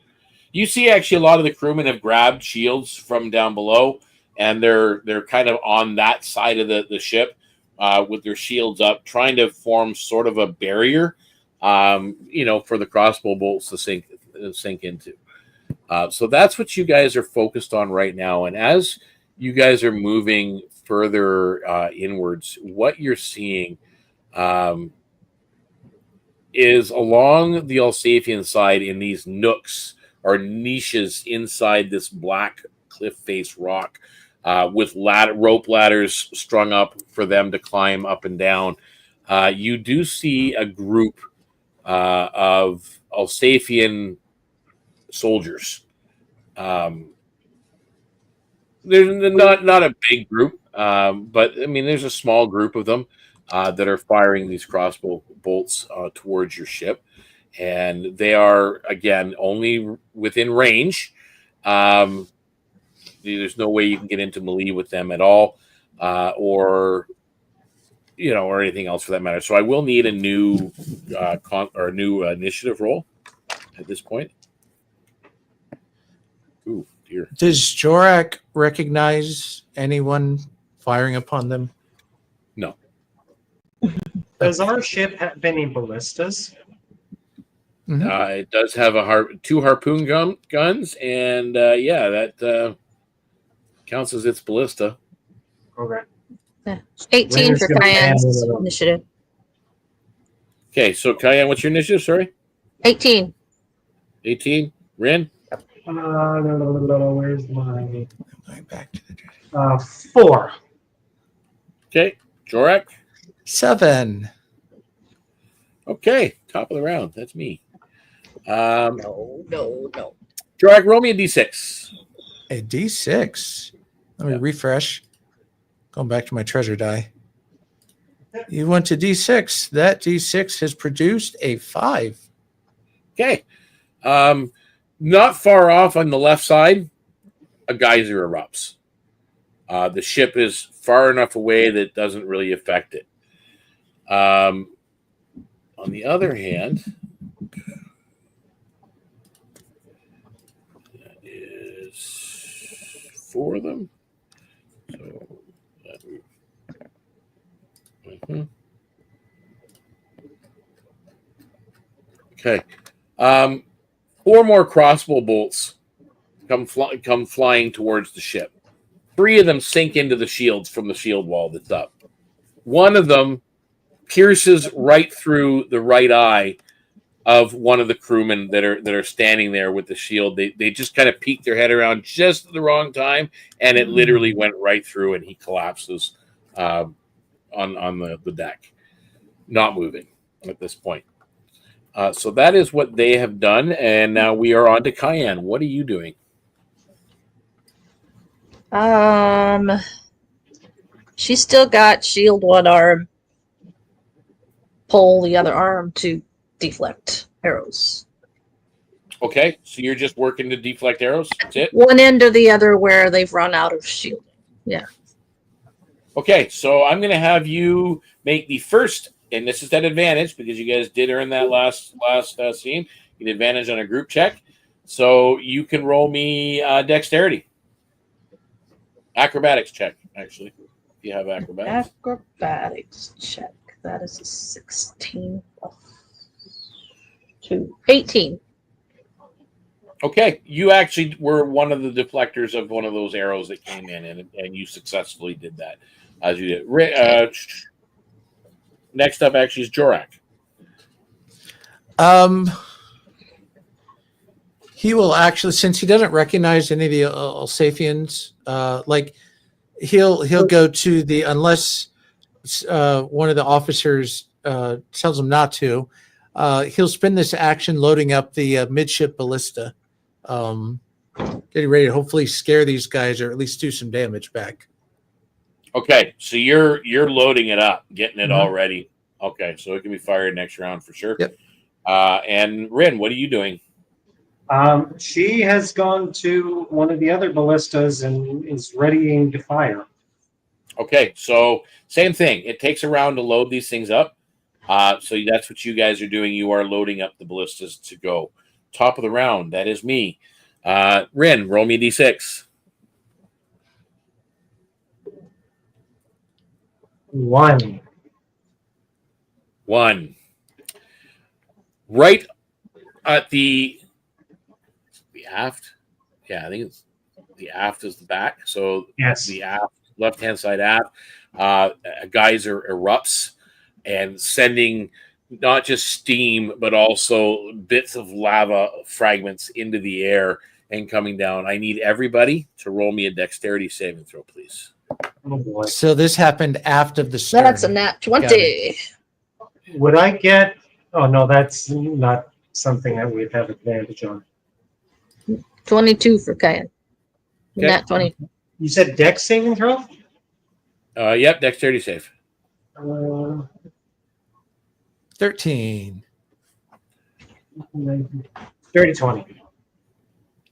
You see, actually, a lot of the crewmen have grabbed shields from down below, and they're kind of on that side of the ship with their shields up, trying to form sort of a barrier, for the crossbow bolts to sink into. So that's what you guys are focused on right now. And as you guys are moving further inwards, what you're seeing is along the Alsatian side in these nooks or niches inside this black cliff face rock with rope ladders strung up for them to climb up and down. You do see a group of Alsatian soldiers. They're not a big group, but I mean, there's a small group of them that are firing these crossbow bolts towards your ship, and they are again only within range. There's no way you can get into melee with them at all, or anything else for that matter. So I will need a new initiative roll at this point. Ooh, dear. Does Jorak recognize anyone firing upon them? No. Does our ship have any ballistas? It does have two harpoon guns, and that counts as its ballista. Okay. Yeah. 18 Ren's for gonna Cayenne's ban it. initiative. Okay, so Cayenne, what's your initiative? Sorry, 18. 18. Ren? Where's my Going back to the 4? Okay, Jorak? 7. Okay, top of the round. That's me. No. Jorak, roll me a d6. A D6. Let me refresh. Going back to my treasure die. You went to D6. That D6 has produced a 5. Okay. Not far off on the left side, a geyser erupts. The ship is far enough away that it doesn't really affect it. On the other hand, that is 4 of them. So okay. 4 more crossbow bolts come flying towards the ship. 3 of them sink into the shields from the shield wall that's up. One of them pierces right through the right eye of one of the crewmen that are standing there with the shield. They just kind of peek their head around just at the wrong time, and it literally went right through, and he collapses on the deck, not moving at this point. So that is what they have done, and now we are on to Cayenne. What are you doing? She's still got shield one arm, pull the other arm to deflect arrows. Okay, so you're just working to deflect arrows? That's it? One end or the other where they've run out of shielding. Yeah. Okay, so I'm going to have you make the first, and this is that advantage because you guys did earn that last scene. You get advantage on a group check. So you can roll me dexterity. Acrobatics check, actually, if you have acrobatics. Acrobatics check. That is a 16 plus 2. 18. Okay, you actually were one of the deflectors of one of those arrows that came in, and you successfully did that. As you did. Next up, actually, is Jorak. He will actually, since he doesn't recognize any of the Alsatians, he'll go to the, unless one of the officers tells him not to, he'll spend this action loading up the midship ballista, getting ready to hopefully scare these guys or at least do some damage back. Okay, so you're loading it up, getting it all ready. Okay, so it can be fired next round for sure. Yep. And Rin, what are you doing? She has gone to one of the other ballistas and is readying to fire. Okay, so same thing. It takes a round to load these things up. So that's what you guys are doing. You are loading up the ballistas to go. Top of the round, that is me. Rin, roll me d6. 1. 1. Right at the aft. Yeah, I think it's the aft is the back. So Yes. the aft, left-hand side aft, a geyser erupts and sending not just steam, but also bits of lava fragments into the air and coming down. I need everybody to roll me a dexterity saving throw, please. Oh boy. So this happened after the stern. That's a nat 20. Would I get? Oh no, that's not something that we'd have advantage on. 22 for Kyan. Okay. Nat 20. You said dex saving throw? Yep, dexterity save. 13. 30-20.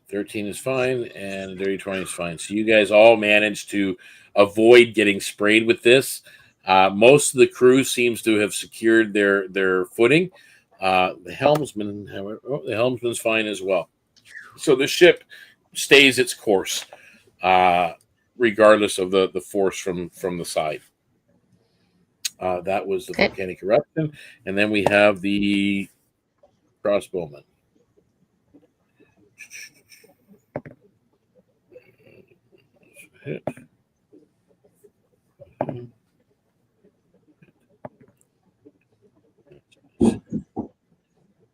13 is fine, and dirty 20 is fine. So you guys all managed to avoid getting sprayed with this. Most of the crew seems to have secured their footing. The helmsman, however, the helmsman's fine as well. So the ship stays its course, regardless of the force from the side. That was the volcanic eruption, and then we have the crossbowman.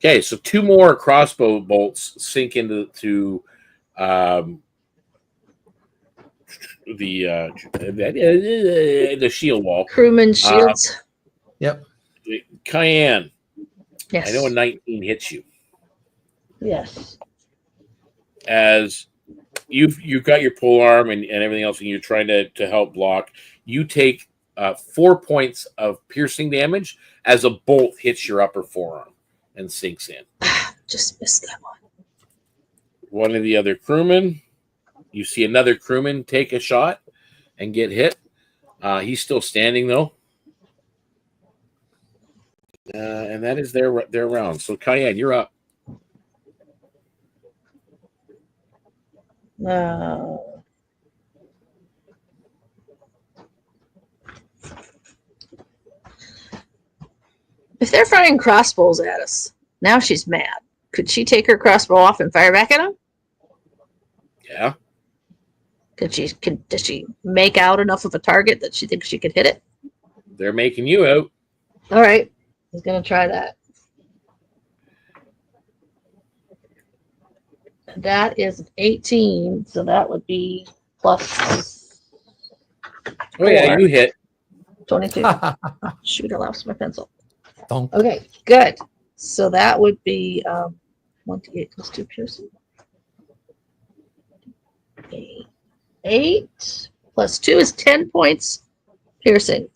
Okay, so 2 more crossbow bolts sink into the shield wall. Crewman shields. Yep. Cayenne, Yes. I know a 19 hits you. Yes. As you've got your pole arm and everything else, and you're trying to help block, you take 4 points of piercing damage as a bolt hits your upper forearm and sinks in. Just missed that one. One of the other crewmen, you see another crewman take a shot and get hit. He's still standing though. And that is their round. So Cayenne, you're up. If they're firing crossbows at us, now she's mad. Could she take her crossbow off and fire back at them? Yeah. Does she make out enough of a target that she thinks she could hit it? They're making you out. All right. He's going to try that. That is 18, so that would be plus. Oh, yeah, 4. you hit. 22. Shoot, I lost my pencil. Don't. Okay, good. So that would be 28 plus 2 piercing. 8 plus 2 is 10 points piercing.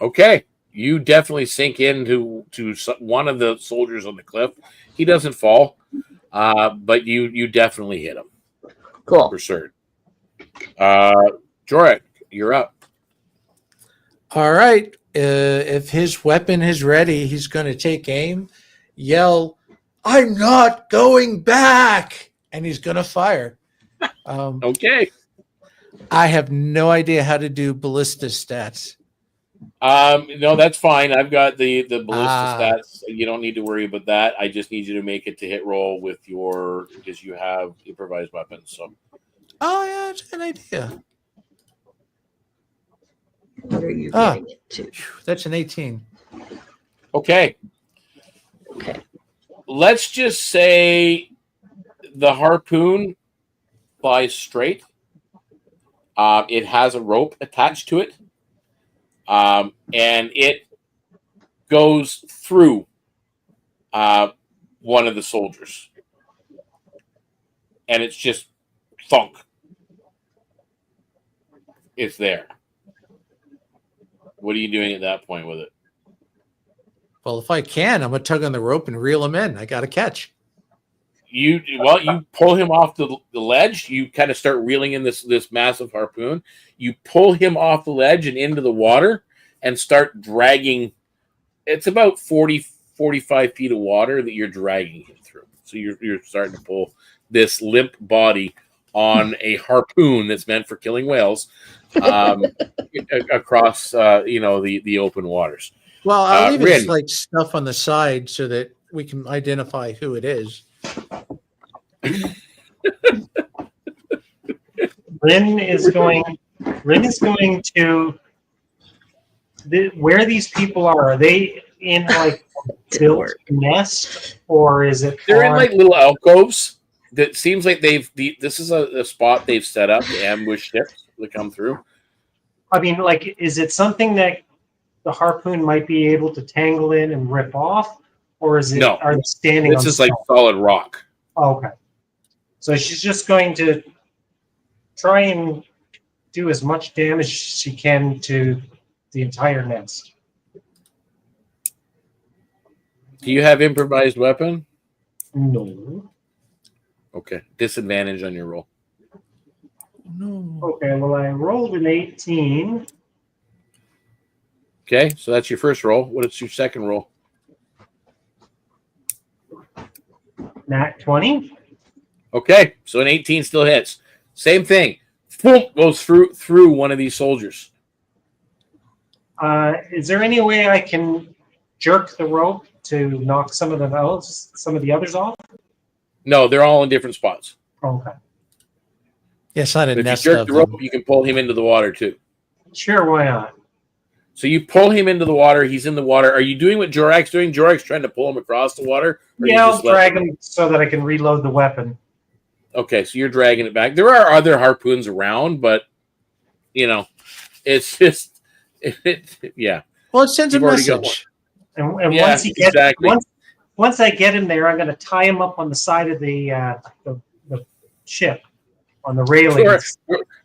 Okay. You definitely sink into one of the soldiers on the cliff. He doesn't fall, but you definitely hit him. Cool. For certain. Jorek, you're up. All right. If his weapon is ready, he's going to take aim, yell, "I'm not going back!" and he's going to fire. Okay. I have no idea how to do ballista stats. No, that's fine. I've got the ballista stats. You don't need to worry about that. I just need you to make it to hit roll with because you have improvised weapons. So. Oh yeah, that's a good idea. What are you getting it to? That's an 18. Okay. Okay. Let's just say the harpoon flies straight. It has a rope attached to it. And it goes through one of the soldiers. And it's just thunk. It's there. What are you doing at that point with it? Well, if I can, I'm gonna tug on the rope and reel him in. I got to catch. You pull him off the ledge. You kind of start reeling in this massive harpoon. You pull him off the ledge and into the water and start dragging. It's about 45 feet of water that you're dragging him through. So you're starting to pull this limp body on a harpoon that's meant for killing whales across the open waters. Well, I'll leave Rin. it stuff on the side so that we can identify who it is. Rin is going to where these people are they in like a built nest, or is it They're in like little alcoves that seems like this is a spot they've set up to ambush ships that come through. I mean, like, is it something that the harpoon might be able to tangle in and rip off, or is it? No, are they standing? This is like solid rock. Oh, okay, so she's just going to try and do as much damage as she can to the entire nest. Do you have improvised weapon? No. Okay, disadvantage on your roll. No. Okay, well, I rolled an 18. Okay, so that's your first roll. What is your second roll? Nat 20. Okay, so an 18 still hits. Same thing. Boom, goes through one of these soldiers. Is there any way I can jerk the rope to knock some of the others off? No, they're all in different spots. Okay. Yes, not a If you nest jerk of the rope, them. you can pull him into the water too. Sure, why not? So you pull him into the water. He's in the water. Are you doing what Jorak's doing? Jorak's trying to pull him across the water? Or you Yeah, I'll just let drag him so that I can reload the weapon. Okay, so you're dragging it back. There are other harpoons around, but it's just yeah. Well, it sends a You've already got message. And Yeah, once he gets exactly. once I get him there, I'm going to tie him up on the side of the ship on the railings.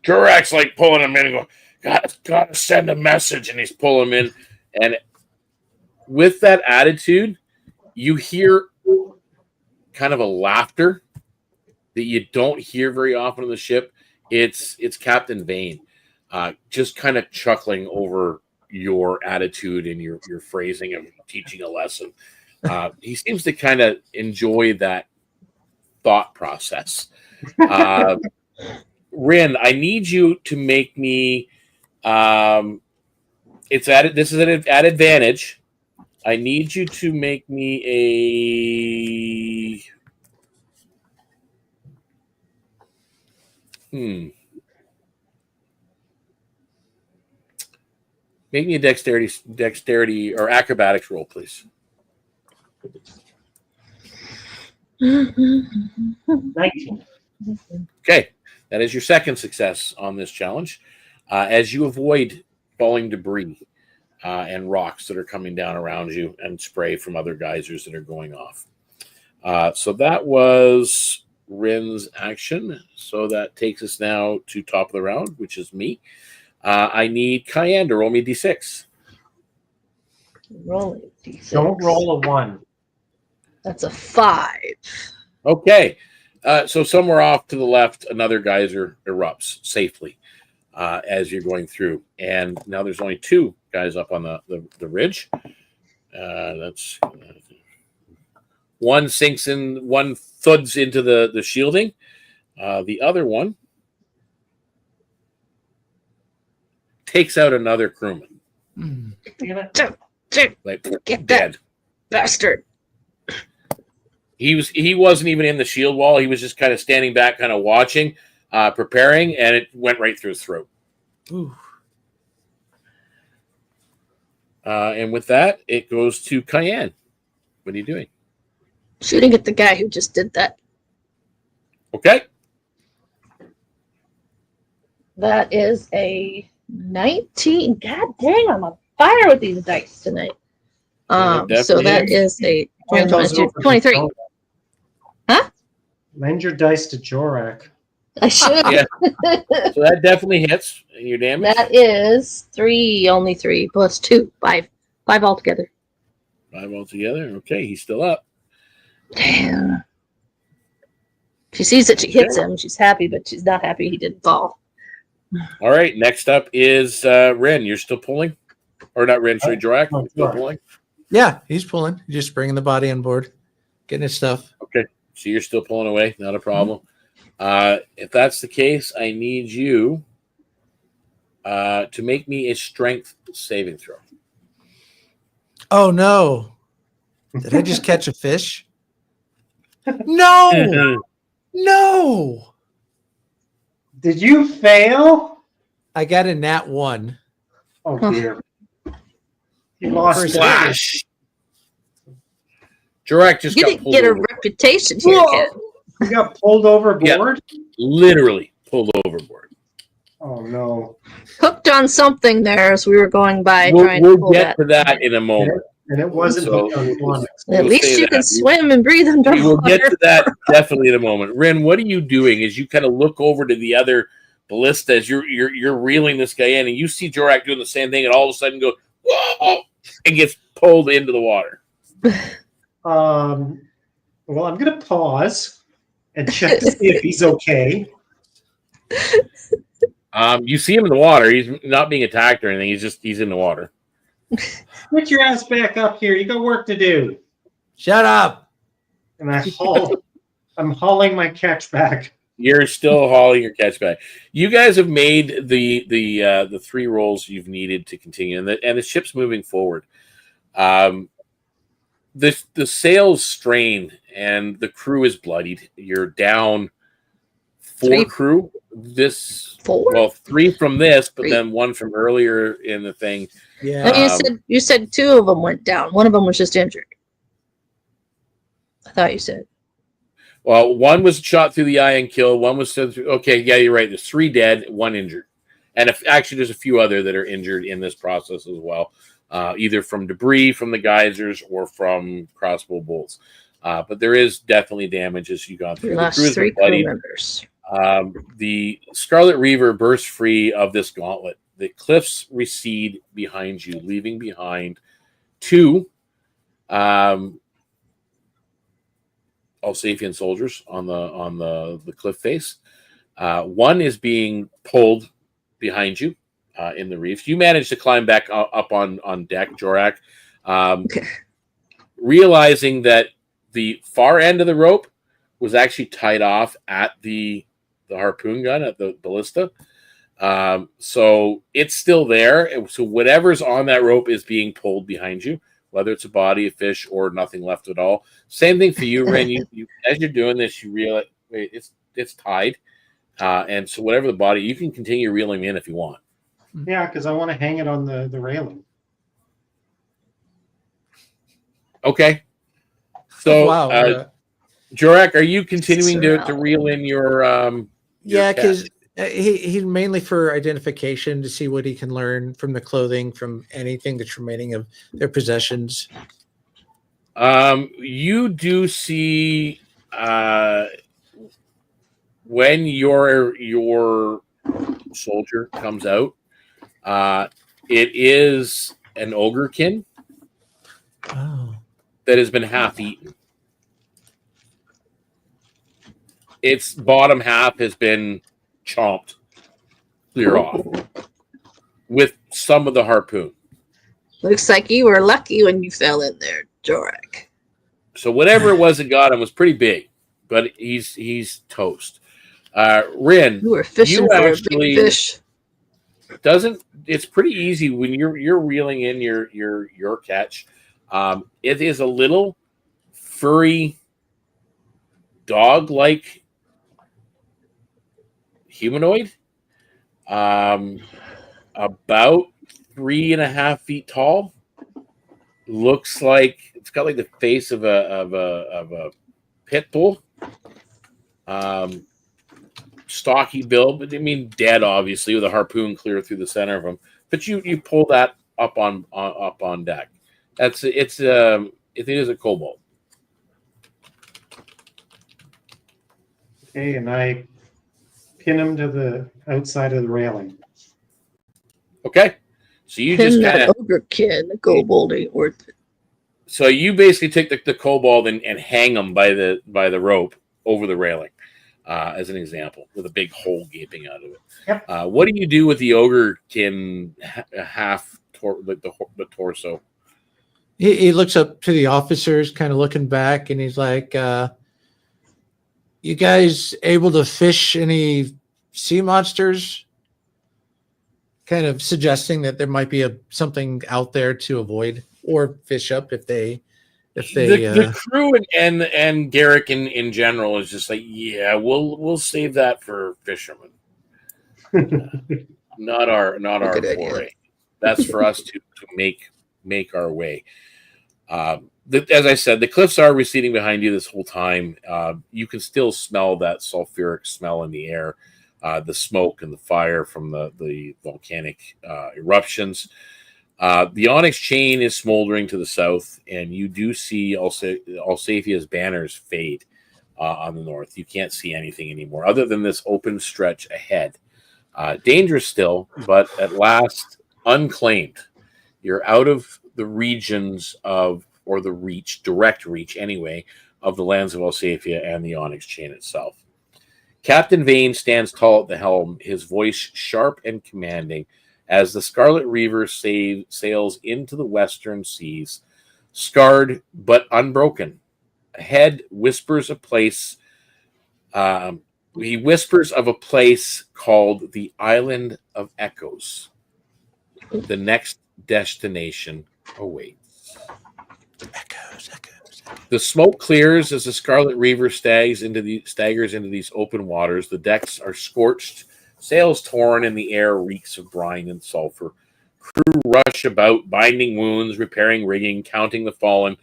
Jorak's like pulling him in and going, gotta send a message, and he's pulling him in. And with that attitude, you hear kind of a laughter that you don't hear very often on the ship. It's Captain Vane, just kind of chuckling over your attitude and your phrasing of teaching a lesson. He seems to kind of enjoy that thought process. Rin, I need you to make me. This is at advantage. I need you to make me a. Make me a dexterity or acrobatics roll, please. 19. Okay, that is your second success on this challenge. As you avoid falling debris and rocks that are coming down around you and spray from other geysers that are going off. So that was Rin's action. So that takes us now to top of the round, which is me. I need Cayenne to roll me d6. Roll a d6. Don't roll a 1. That's a 5. Okay. So somewhere off to the left, another geyser erupts safely as you're going through. And now there's only 2 guys up on the ridge. That's one sinks in, one thuds into the shielding. The other one takes out another crewman. Like Get dead. that bastard. He wasn't even in the shield wall. He was just kind of standing back, kind of watching, preparing, and it went right through his throat. Ooh. And with that, it goes to Cayenne. What are you doing? Shooting at the guy who just did that. Okay. That is a 19. God dang, I'm on fire with these dice tonight. So that is a Hand those over to 23. Jorak. Huh? Lend your dice to Jorak. I should. Yeah. So that definitely hits your damage. That is 3, only 3 plus 2, 5. 5 altogether. 5 altogether. Okay, he's still up. Damn. She sees that she hits him. She's happy, but she's not happy he didn't fall. All right, next up is Ren. You're still pulling? Or not Ren, sorry, Jorak. You're still pulling? Yeah, he's pulling. Just bringing the body on board, getting his stuff. Okay, so you're still pulling away. Not a problem. If that's the case, I need you to make me a strength saving throw. Oh, no. Did I just catch a fish? No! No! Did you fail? I got a nat 1. Oh, dear. You lost First Splash! Jorak just You got didn't pulled get a over. reputation here, kid. You got pulled overboard? Literally pulled overboard. Oh, no. Hooked on something there as we were going by trying to We'll pull get that. to that in a moment. And it wasn't So- hooked on phonics. At We'll least say you can that. swim and breathe We will get underwater. to that definitely in a moment. Ren, what are you doing as you kind of look over to the other ballista as you're reeling this guy in, and you see Jorak doing the same thing, and all of a sudden go, whoa, and gets pulled into the water. Well, I'm going to pause and check to see if he's okay. You see him in the water. He's not being attacked or anything. He's in the water. Get your ass back up here. You got work to do. Shut up. And I'm hauling my catch back. You're still hauling your catch back. You guys have made the 3 rolls you've needed to continue, and the ship's moving forward. The sails strain and the crew is bloodied. You're down 4 3 crew. 4? Well, 3 from this, but 3. then 1 from earlier in the thing. Yeah. And you said 2 of them went down. One of them was just injured. I thought you said. Well, 1 was shot through the eye and killed. 1 was sent through. Okay, yeah, you're right. There's 3 dead, 1 injured, and actually, there's a few other that are injured in this process as well, either from debris from the geysers or from crossbow bolts. But there is definitely damage as you gone through. We The lost crew has 3 been crew bloodied. members. The Scarlet Reaver bursts free of this gauntlet. The cliffs recede behind you, leaving behind 2 Alsatian soldiers on the cliff face. 1 is being pulled behind you in the reefs. You managed to climb back up on deck, Jorak, realizing that the far end of the rope was actually tied off at the harpoon gun at the ballista. So it's still there. So whatever's on that rope is being pulled behind you, whether it's a body, a fish, or nothing left at all. Same thing for you, Ren. You as you're doing this, you realize wait, it's tied, and so whatever the body, you can continue reeling in if you want. Yeah, because I want to hang it on the railing. Okay. So, wow. Jorak, are you continuing to reel in your Yeah, cat? because he's mainly for identification to see what he can learn from the clothing, from anything that's remaining of their possessions. You do see when your soldier comes out, it is an ogrekin Oh. that has been half eaten. Its bottom half has been chomped clear off with some of the harpoon. Looks like you were lucky when you fell in there, Jorak. So whatever it was that got him was pretty big, but he's toast. Rin, You were fishing you for a actually- big fish. it's pretty easy when you're reeling in your catch. It is a little furry dog-like humanoid, about 3.5 feet tall. Looks like it's got like the face of a pit bull. Stocky build, but I mean dead, obviously, with a harpoon clear through the center of him. But you pull that up on deck. It is a kobold. Okay, and I pin him to the outside of the railing. Okay, so you just Him, kind that of ogre kid, the kobold ain't worth it. So you basically take the kobold and hang them by the rope over the railing, as an example, with a big hole gaping out of it. Yep. What do you do with the ogre kin the torso? He looks up to the officers, kind of looking back, and he's like, "You guys able to fish any sea monsters?" Kind of suggesting that there might be something out there to avoid or fish up if they the crew and Garrick in general is just like, yeah, we'll save that for fishermen. not our Good idea. foray. That's for us to make our way. As I said, the cliffs are receding behind you this whole time. You can still smell that sulfuric smell in the air, the smoke and the fire from the volcanic eruptions. The onyx chain is smoldering to the south, and you do see Alsafia's banners fade on the north. You can't see anything anymore other than this open stretch ahead. Dangerous still, but at last unclaimed. You're out of the regions or the direct reach anyway, of the lands of Alsafia and the onyx chain itself. Captain Vane stands tall at the helm, his voice sharp and commanding, as the Scarlet Reaver sails into the western seas, scarred but unbroken. Ahead whispers a place. He whispers of a place called the Island of Echoes. The next destination awaits. Echoes. The smoke clears as the Scarlet Reaver staggers into these open waters. The decks are scorched, sails torn, and the air reeks of brine and sulfur. Crew rush about, binding wounds, repairing rigging, counting the fallen,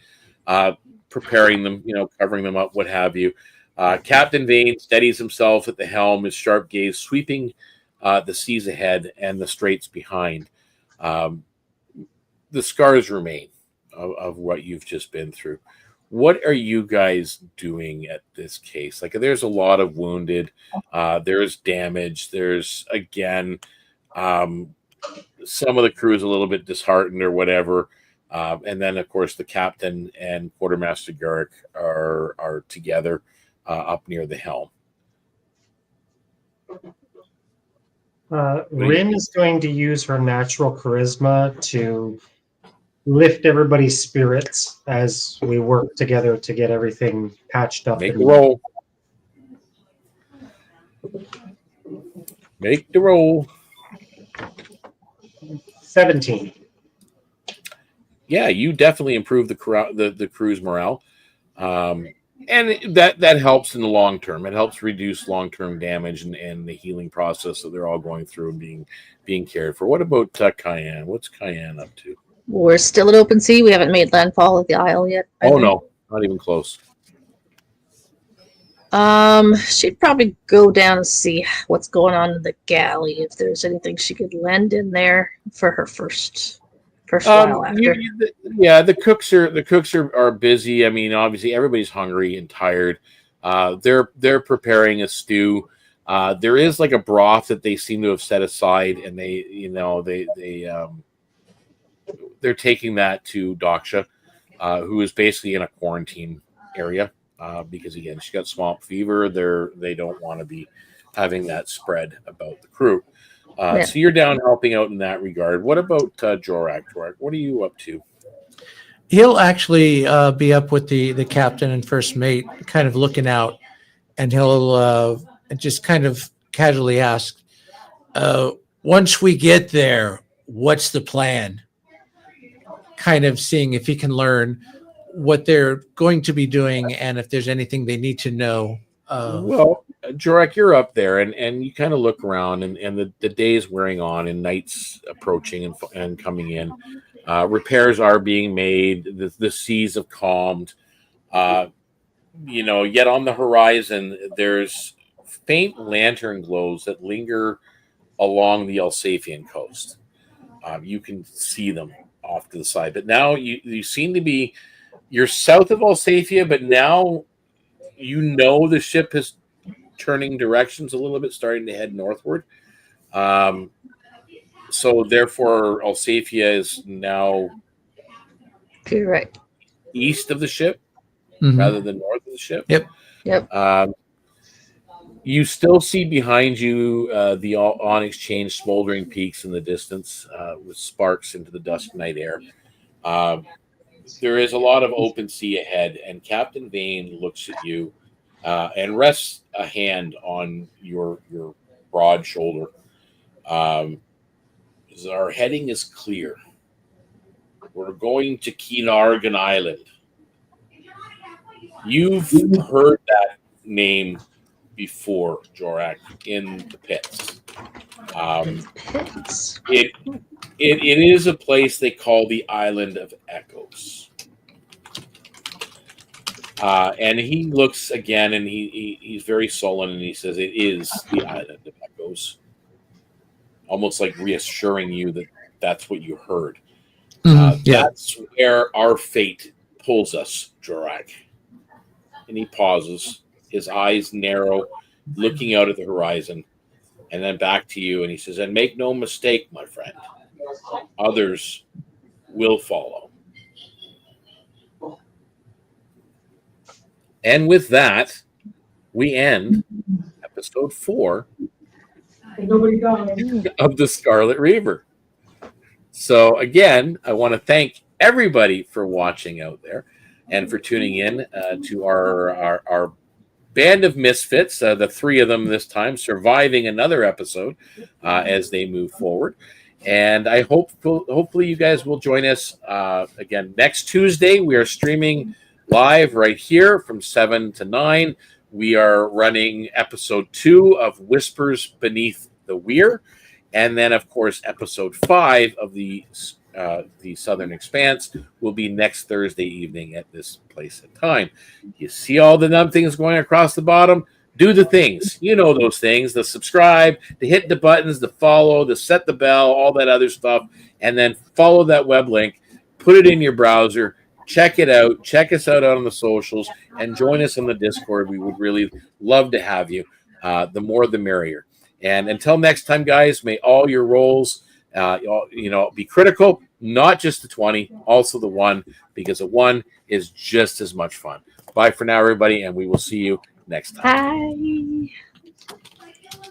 preparing them, covering them up, what have you. Captain Vane steadies himself at the helm, his sharp gaze sweeping the seas ahead and the straits behind. The scars remain of what you've just been through. What are you guys doing at this case? Like, there's a lot of wounded. There's damage. There's, again, some of the crew is a little bit disheartened or whatever. And then, of course, the captain and Quartermaster Garrick are together up near the helm. Rin is going to use her natural charisma to lift everybody's spirits as we work together to get everything patched up. Make the roll. Make the roll. 17. Yeah, you definitely improve the crew's morale, and that helps in the long term. It helps reduce long-term damage and the healing process that they're all going through and being cared for. What about Cayenne? What's Cayenne up to? We're still at open sea. We haven't made landfall at the Isle yet. Oh no, not even close. She'd probably go down and see what's going on in the galley, if there's anything she could lend in there for her first while after. The cooks are busy. I mean, obviously everybody's hungry and tired. They're preparing a stew. There is like a broth that they seem to have set aside, and they're taking that to Daksha, who is basically in a quarantine area because, again, she got swamp fever. They don't want to be having that spread about the crew. So you're down helping out in that regard. What about Jorak? Jorak, what are you up to? He'll actually be up with the captain and first mate, kind of looking out, and he'll just kind of casually ask, once we get there, what's the plan? Kind of seeing if he can learn what they're going to be doing and if there's anything they need to know. Well, Jorak, you're up there, and you kind of look around, and the day's wearing on, and night's approaching and coming in. Repairs are being made. The seas have calmed. Yet on the horizon, there's faint lantern glows that linger along the Alsafian coast. You can see them off to the side, but now you seem to be, you're south of Alsafia, but now the ship is turning directions a little bit, starting to head northward. So therefore Alsafia is now You're right. east of the ship Mhm. rather than north of the ship. Yep. Yep. You still see behind you the onyx chain smoldering peaks in the distance with sparks into the dusk night air. There is a lot of open sea ahead, and Captain Vane looks at you and rests a hand on your broad shoulder. Our heading is clear. We're going to Keenargan Island. You've heard that name before, Jorak, in the pits. Pits. It is a place they call the Island of Echoes. And he looks again, and he's very sullen, and he says, "It is the Island of Echoes," almost like reassuring you that that's what you heard. Yeah. That's where our fate pulls us, Jorak. And he pauses, his eyes narrow, looking out at the horizon, and then back to you, and he says, "And make no mistake, my friend, others will follow." And with that, we end episode 4 of the Scarlet Reaver. So again, I want to thank everybody for watching out there and for tuning in to our band of misfits, the 3 of them this time, surviving another episode as they move forward. And I hopefully you guys will join us again next Tuesday. We are streaming live right here from 7 to 9. We are running episode 2 of Whispers Beneath the Weir. And then, of course, episode 5 of the Southern Expanse will be next Thursday evening at this place and time. You see all the numb things going across the bottom? Do the things. You know those things. The subscribe, the hit the buttons, the follow, the set the bell, all that other stuff. And then follow that web link. Put it in your browser. Check it out. Check us out on the socials. And join us on the Discord. We would really love to have you. The more, the merrier. And until next time, guys, may all your rolls, be critical, not just the 20, also the 1, because a 1 is just as much fun. Bye for now, everybody, and we will see you next time. Bye.